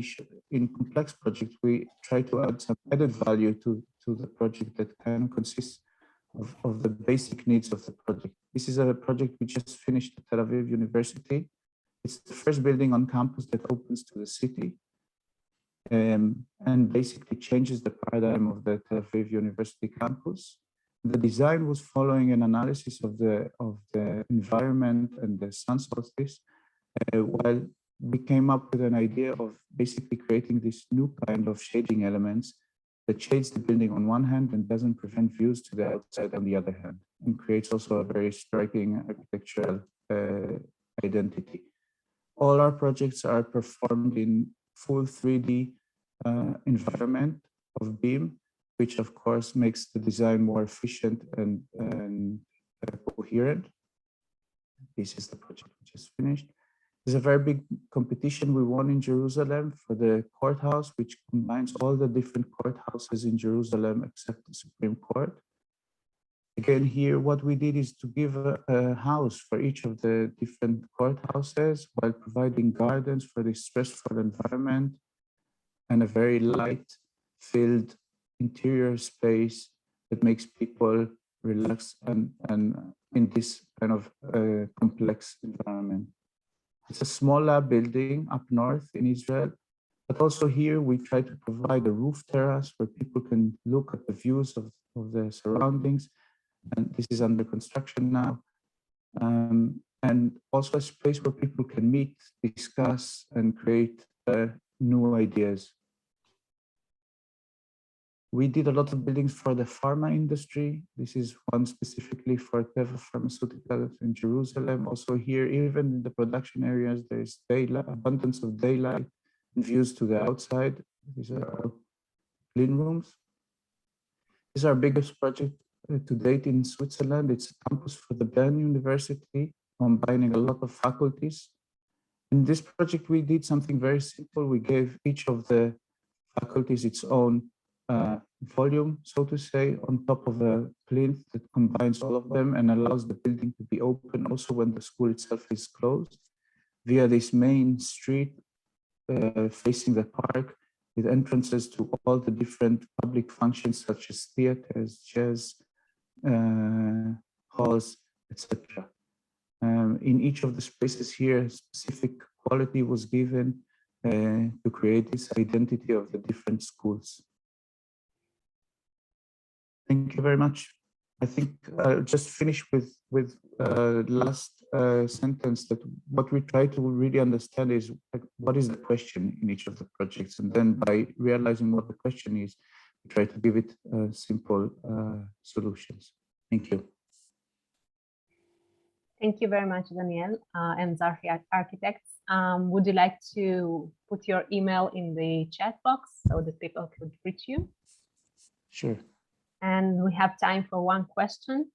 in complex projects, we try to add some added value to the project that kind of consists of the basic needs of the project. This is a project we just finished at Tel Aviv University. It's the first building on campus that opens to the city, and basically changes the paradigm of the Tel Aviv University campus. The design was following an analysis of the environment and the sun solstice, while we came up with an idea of basically creating this new kind of shading elements that shades the building on one hand and doesn't prevent views to the outside on the other hand, and creates also a very striking architectural identity. All our projects are performed in full 3D environment of BIM, which of course makes the design more efficient and coherent. This is the project we just finished. There's a very big competition we won in Jerusalem for the courthouse, which combines all the different courthouses in Jerusalem except the Supreme Court. Again, here, what we did is to give a house for each of the different courthouses while providing gardens for this stressful environment and a very light-filled interior space that makes people relax and in this kind of complex environment. It's a small lab building up north in Israel, but also here we try to provide a roof terrace where people can look at the views of the surroundings, and this is under construction now. And also a space where people can meet, discuss, and create new ideas. We did a lot of buildings for the pharma industry. This is one specifically for Teva Pharmaceuticals in Jerusalem. Also here, even in the production areas, there's abundance of daylight and views to the outside. These are all clean rooms. This is our biggest project to date in Switzerland. It's a campus for the Bern University, combining a lot of faculties. In this project, we did something very simple. We gave each of the faculties its own volume, so to say, on top of a plinth that combines all of them and allows the building to be open also when the school itself is closed, via this main street facing the park, with entrances to all the different public functions such as theaters, jazz, halls, etc. In each of the spaces here, specific quality was given to create this identity of the different schools. Thank you very much. I think I'll just finish with last sentence, that what we try to really understand is what is the question in each of the projects, and then by realizing what the question is, we try to give it simple solutions. Thank you. Thank you very much, Daniel and Zarhi Architects. Would you like to put your email in the chat box so that people could reach you? Sure. And we have time for one question.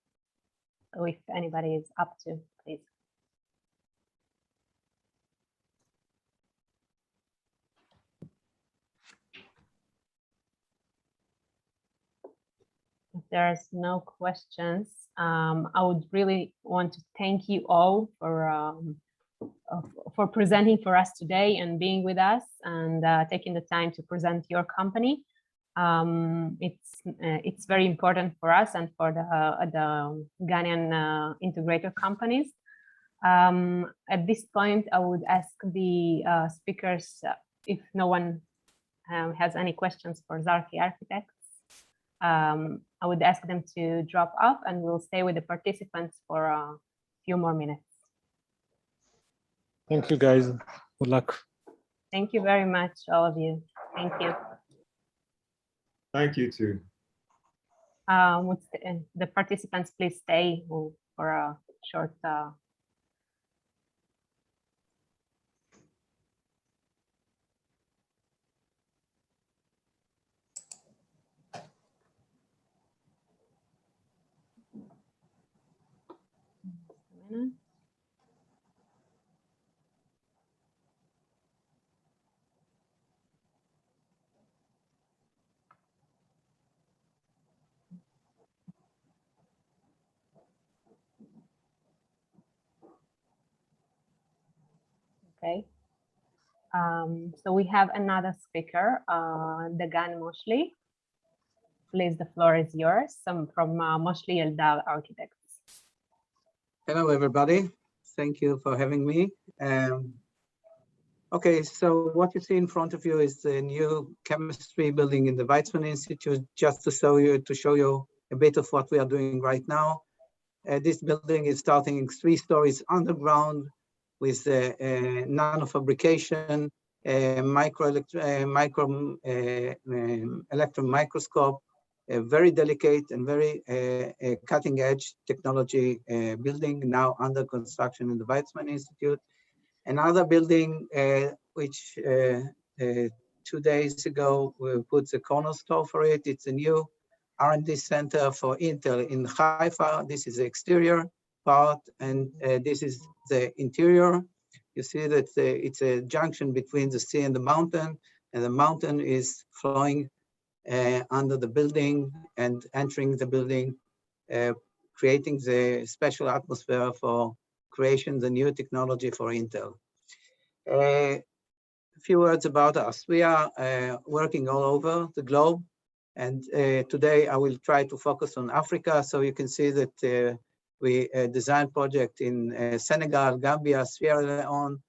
So if anybody is up to, please. If there's no questions, I would really want to thank you all for presenting for us today and being with us and taking the time to present your company. It's very important for us and for the Ghanaian integrator companies. At this point, I would ask the speakers if no one has any questions for Zarki Architects. I would ask them to drop off and we'll stay with the participants for a few more minutes. Thank you, guys. Good luck. Thank you very much, all of you. Thank you. Thank you too. Would the participants please stay for a short minute. Okay. So we have another speaker, Dagan Moshli. Please, the floor is yours. I'm from Moshli Eldar Architects. Hello, everybody. Thank you for having me. Okay, so what you see in front of you is the new chemistry building in the Weizmann Institute, just to show you a bit of what we are doing right now. This building is starting 3 stories underground with nanofabrication, electron microscope, a very delicate and very cutting edge technology building now under construction in the Weizmann Institute. Another building which 2 days ago we put the cornerstone for it. It's a new R&D center for Intel in Haifa. This is the exterior part, and this is the interior. You see that it's a junction between the sea and the mountain is flowing under the building and entering the building, creating the special atmosphere for creation the new technology for Intel. A few words about us. We are working all over the globe, and today I will try to focus on Africa. So you can see that we design project in Senegal, Gambia, Sierra Leone,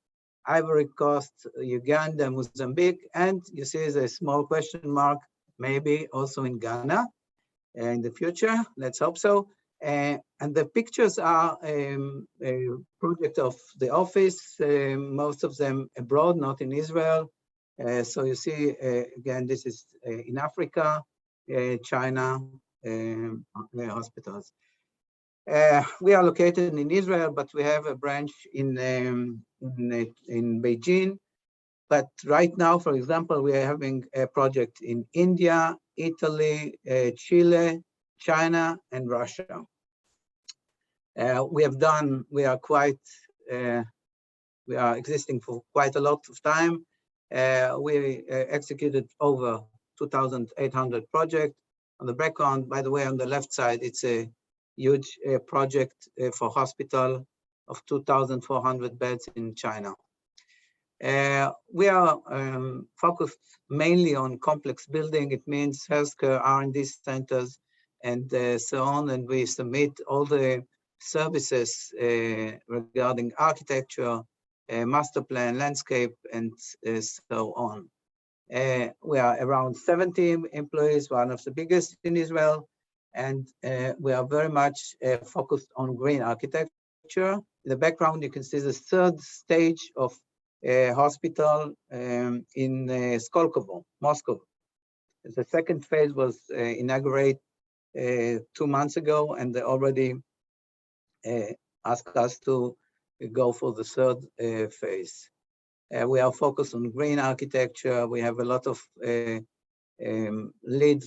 Ivory Coast, Uganda, Mozambique, and you see the small question mark, maybe also in Ghana in the future. Let's hope so. And the pictures are a project of the office, most of them abroad, not in Israel. So you see, again, this is in Africa, China, hospitals. We are located in Israel, but we have a branch in Beijing. But right now, for example, we are having a project in India, Italy, Chile, China, and Russia. We are existing for quite a lot of time. We executed over 2,800 projects. On the background, by the way, on the left side, it's a huge project for hospital of 2,400 beds in China. We are focused mainly on complex building. It means healthcare, R&D centers, and so on. And we submit all the services regarding architecture, master plan, landscape, and so on. We are around 70 employees, one of the biggest in Israel, and we are very much focused on green architecture. In the background, you can see the 3rd stage of a hospital in Skolkovo, Moscow. The 2nd phase was inaugurated 2 months ago, and they already asked us to go for the 3rd phase. We are focused on green architecture. We have a lot of LEED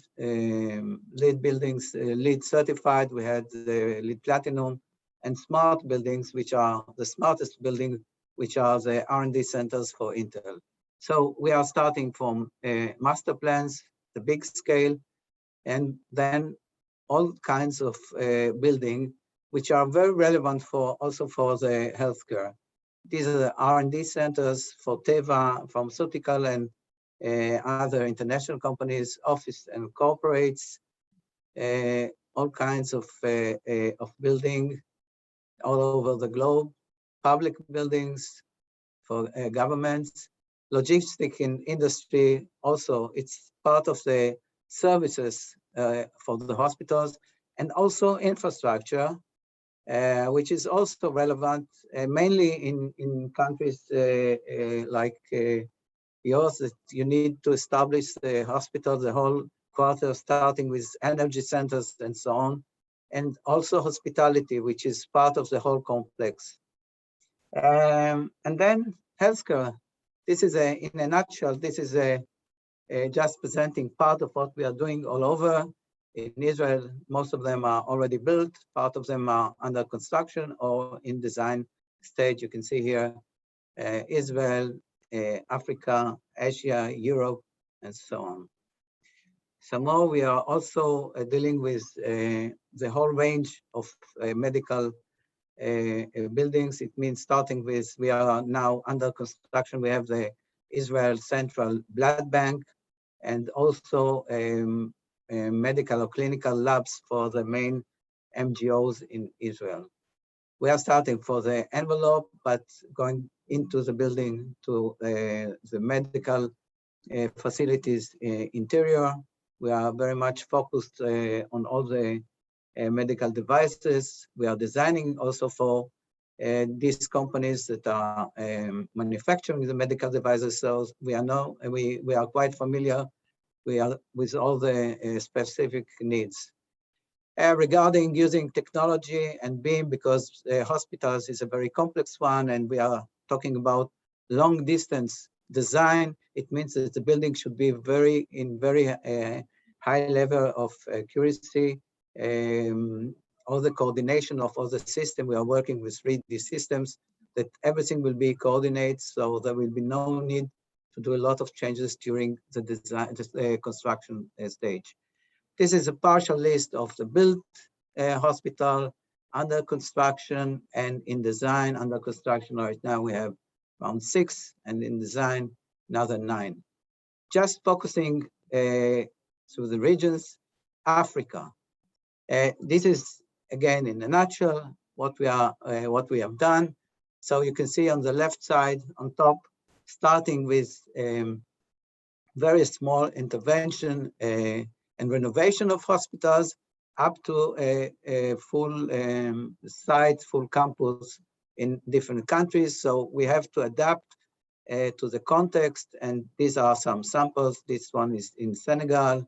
buildings, LEED certified. We had the LEED Platinum, and smart buildings, which are the smartest buildings, which are the R&D centers for Intel. So we are starting from master plans, the big scale, and then all kinds of building, which are very relevant also for the healthcare. These are the R&D centers for Teva, pharmaceutical, and other international companies, office and corporates, all kinds of building all over the globe. public buildings, for governments, logistic in industry. Also, it's part of the services for the hospitals, and also infrastructure, which is also relevant mainly in countries like yours, that you need to establish the hospital, the whole quarter, starting with energy centers and so on, and also hospitality, which is part of the whole complex. And then healthcare. This is in a nutshell, this is just presenting part of what we are doing all over. In Israel, most of them are already built, part of them are under construction or in design stage. You can see here Israel, Africa, Asia, Europe, and so on. Some more, we are also dealing with the whole range of medical buildings. It means starting with, we are now under construction, we have the Israel Central Blood Bank, and also medical or clinical labs for the main MGOs in Israel. We are starting for the envelope, but going into the building to the medical facilities interior. We are very much focused on all the medical devices. We are designing also for these companies that are manufacturing the medical devices. So we are quite familiar with all the specific needs. Regarding using technology and BIM, because hospitals is a very complex one, and we are talking about long distance design, it means that the building should be very high level of accuracy. All the coordination of all the system, we are working with 3D systems, that everything will be coordinated, so there will be no need to do a lot of changes during the design, construction stage. This is a partial list of the built hospital, under construction, and in design. Under construction right now we have around 6, and in design another 9. Just focusing through the regions. Africa. This is again in a nutshell what we have done. So you can see on the left side on top, starting with very small intervention and renovation of hospitals, up to a full site, full campus in different countries. So we have to adapt to the context, and these are some samples. This one is in Senegal.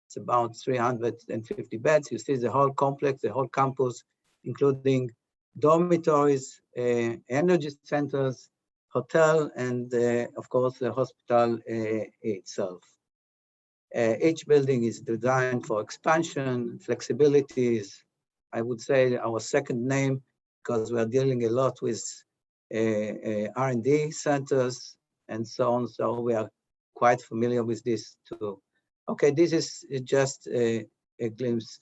It's about 350 beds. You see the whole complex, the whole campus, including dormitories, energy centers, hotel, and of course the hospital itself. Each building is designed for expansion, flexibilities. I would say our second name, because we are dealing a lot with R&D centers and so on. So we are quite familiar with this too. Okay, this is just a glimpse.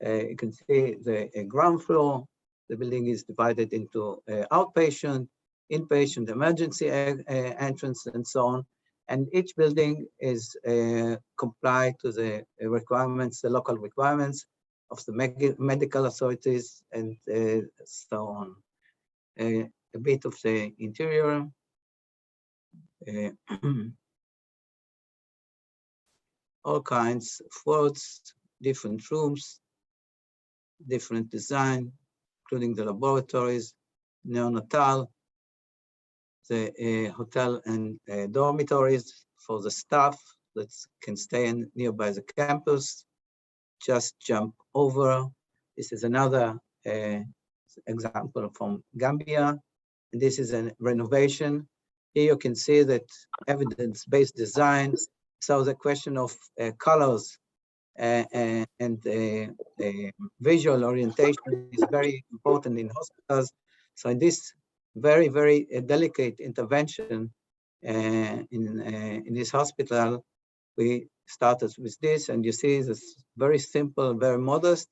You can see the ground floor. The building is divided into outpatient, inpatient, emergency entrance, and so on. And each building is comply to the requirements, the local requirements of the medical authorities, and so on. A bit of the interior. All kinds of wards, different rooms, different design, including the laboratories, neonatal, the hotel and dormitories for the staff that can stay nearby the campus. Just jump over. This is another example from Gambia. And this is a renovation. Here you can see that evidence-based design. So the question of colors and visual orientation is very important in hospitals. So in this very, very delicate intervention in this hospital, we started with this, and you see this very simple, very modest,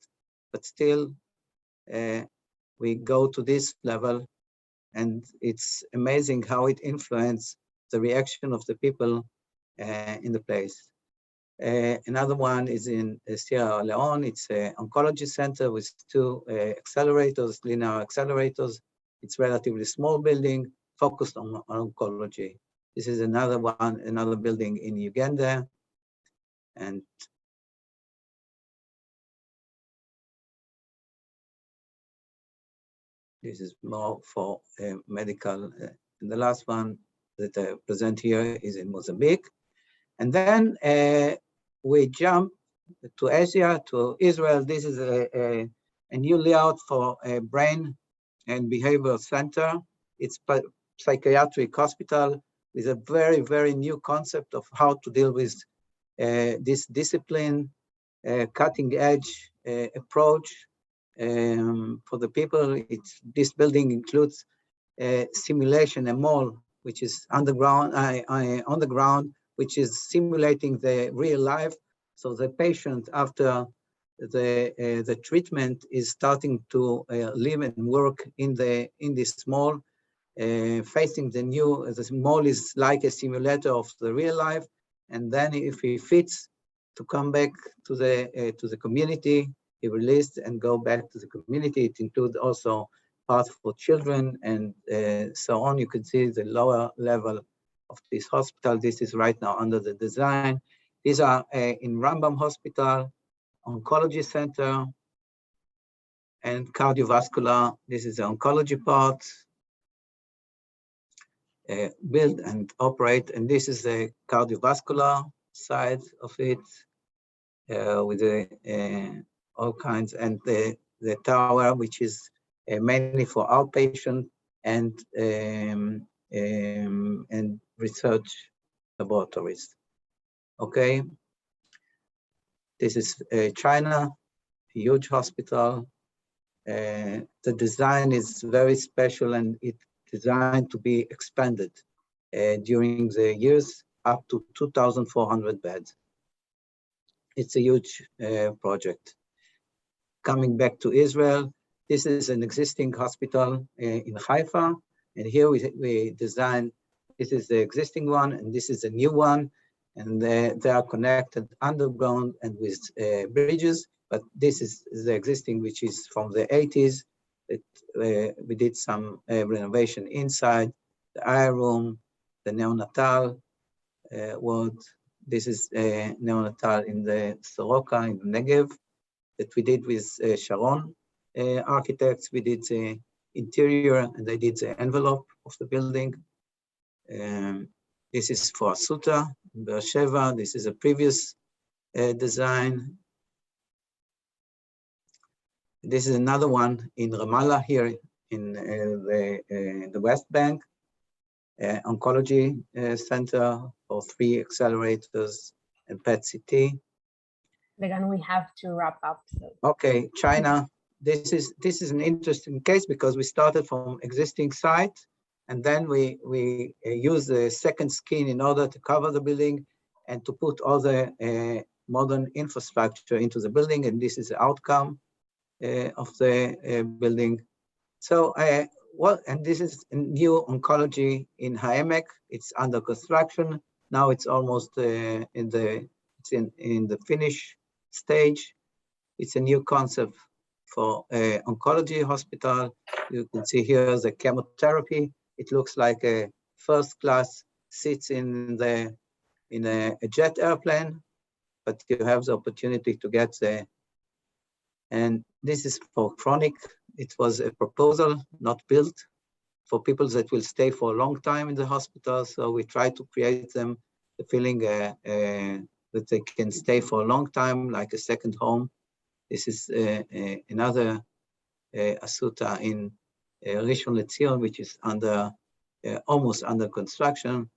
but still we go to this level, and it's amazing how it influenced the reaction of the people in the place. Another one is in Sierra Leone. It's an oncology center with 2 accelerators, linear accelerators. It's relatively small building focused on oncology. This is another one, another building in Uganda. And this is more for medical. And the last one that I present here is in Mozambique. And then we jump to Asia, to Israel. This is a new layout for a brain and behavioral center. It's a psychiatric hospital with a very, very new concept of how to deal with this discipline, cutting edge approach for the people. This building includes simulation, a mall, which is underground, on the ground, which is simulating the real life. So the patient, after the treatment, is starting to live and work in this mall, facing the mall is like a simulator of the real life. And then if he fits to come back to the community, he released and go back to the community. It includes also path for children and so on. You can see the lower level of this hospital. This is right now under the design. These are in Rambam Hospital, Oncology Center, and cardiovascular. This is the oncology part. Build and operate, and this is the cardiovascular side of it with all kinds, and the tower, which is mainly for outpatient and research laboratories. Okay, this is China, huge hospital. The design is very special, and it's designed to be expanded during the years up to 2,400 beds. It's a huge project. Coming back to Israel, this is an existing hospital in Haifa, and here we designed, this is the existing one, and this is a new one, and they are connected underground and with bridges, but this is the existing, which is from the 80s. We did some renovation inside, the eye room, the neonatal ward. This is neonatal in the Soroka in the Negev that we did with Sharon architects. We did the interior and they did the envelope of the building. This is for Asuta in Be'er Sheva. This is a previous design. This is another one in Ramallah here in the West Bank, oncology center for 3 accelerators and PET-CT. Again, we have to wrap up. So. Okay, China. This is an interesting case because we started from existing site, and then we use the second skin in order to cover the building and to put all the modern infrastructure into the building, and this is the outcome of the building. So and this is a new oncology in Ha'emek. It's under construction. Now it's almost in the finish stage. It's a new concept for oncology hospital. You can see here the chemotherapy. It looks like a first class seats in a jet airplane, but you have the opportunity to get the, and this is for chronic. It was a proposal, not built, for people that will stay for a long time in the hospital. So we try to create them the feeling that they can stay for a long time, like a second home. This is another Asuta in Rishon LeZion, which is almost under construction.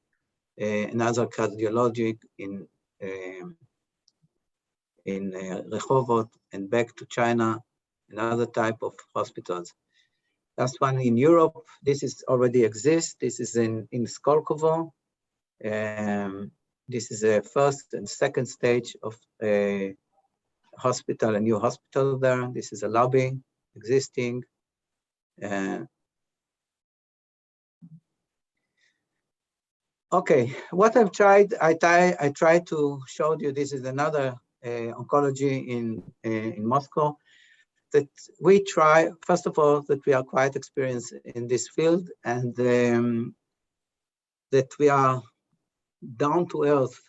Another cardiology in Rehovot, and back to China, another type of hospitals. Last one in Europe. This is already exists. This is in Skolkovo. This is a first and second stage of a hospital, a new hospital there. This is a lobby existing. Okay, what I've tried, I tried to show you, this is another oncology in Moscow. that we try, first of all, that we are quite experienced in this field, and that we are down to earth,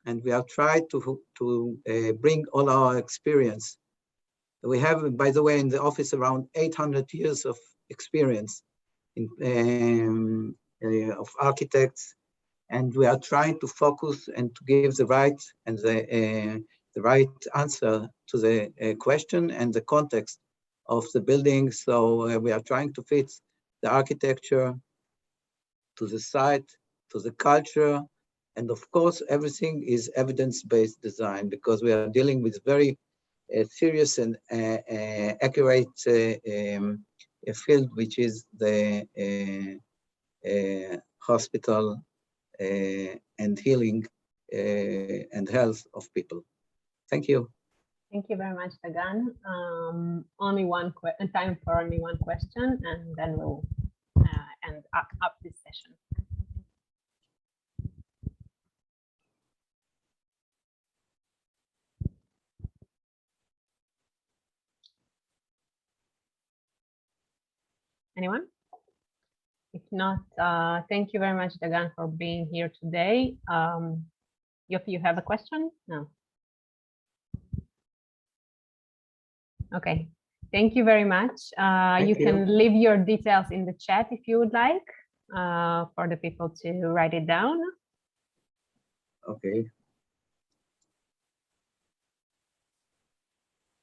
and we are trying to bring all our experience. We have, by the way, in the office around 800 years of experience of architects, and we are trying to focus and to give the right and the right answer to the question and the context of the building. So we are trying to fit the architecture to the site, to the culture, and of course, everything is evidence-based design, because we are dealing with very serious and accurate field, which is the hospital and healing and health of people. Thank you. Thank you very much, Dagan. Time for only one question, and then we'll end up this session. Anyone? If not, thank you very much, Dagan, for being here today. You have a question? No. Okay, thank you very much. You can leave your details in the chat if you would like, for the people to write it down. Okay.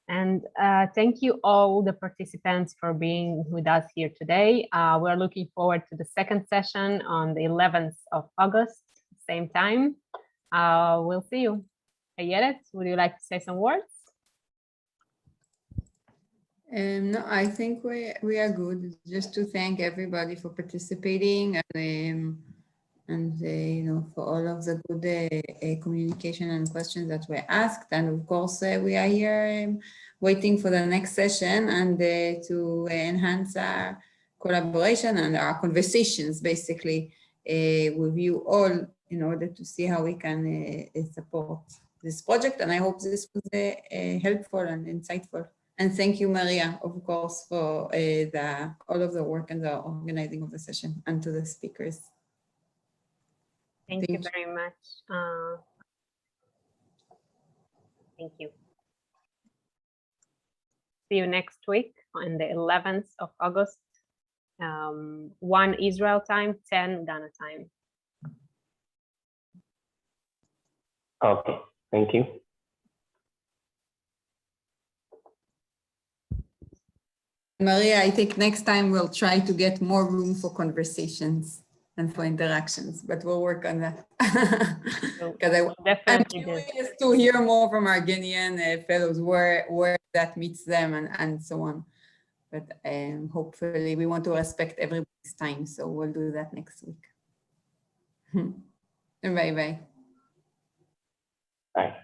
And thank you all the participants for being with us here today. We're looking forward to the second session on the 11th of August, same time. We'll see you. Ayelet, would you like to say some words? No, I think we are good. Just to thank everybody for participating and you know, for all of the good communication and questions that were asked. And of course, we are here waiting for the next session and to enhance our collaboration and our conversations, basically, with you all in order to see how we can support this project. And I hope this was helpful and insightful. And thank you, Maria, of course, for all of the work and the organizing of the session, and to the speakers. Thank you very much. Thank you. See you next week on the 11th of August, 1 Israel time, 10 Ghana time. Okay, thank you. Maria, I think next time we'll try to get more room for conversations and for interactions, but we'll work on that. Because I'm curious to hear more from our Guinean fellows where that meets them and so on. But hopefully we want to respect everybody's time, so we'll do that next week. Bye-bye. Bye.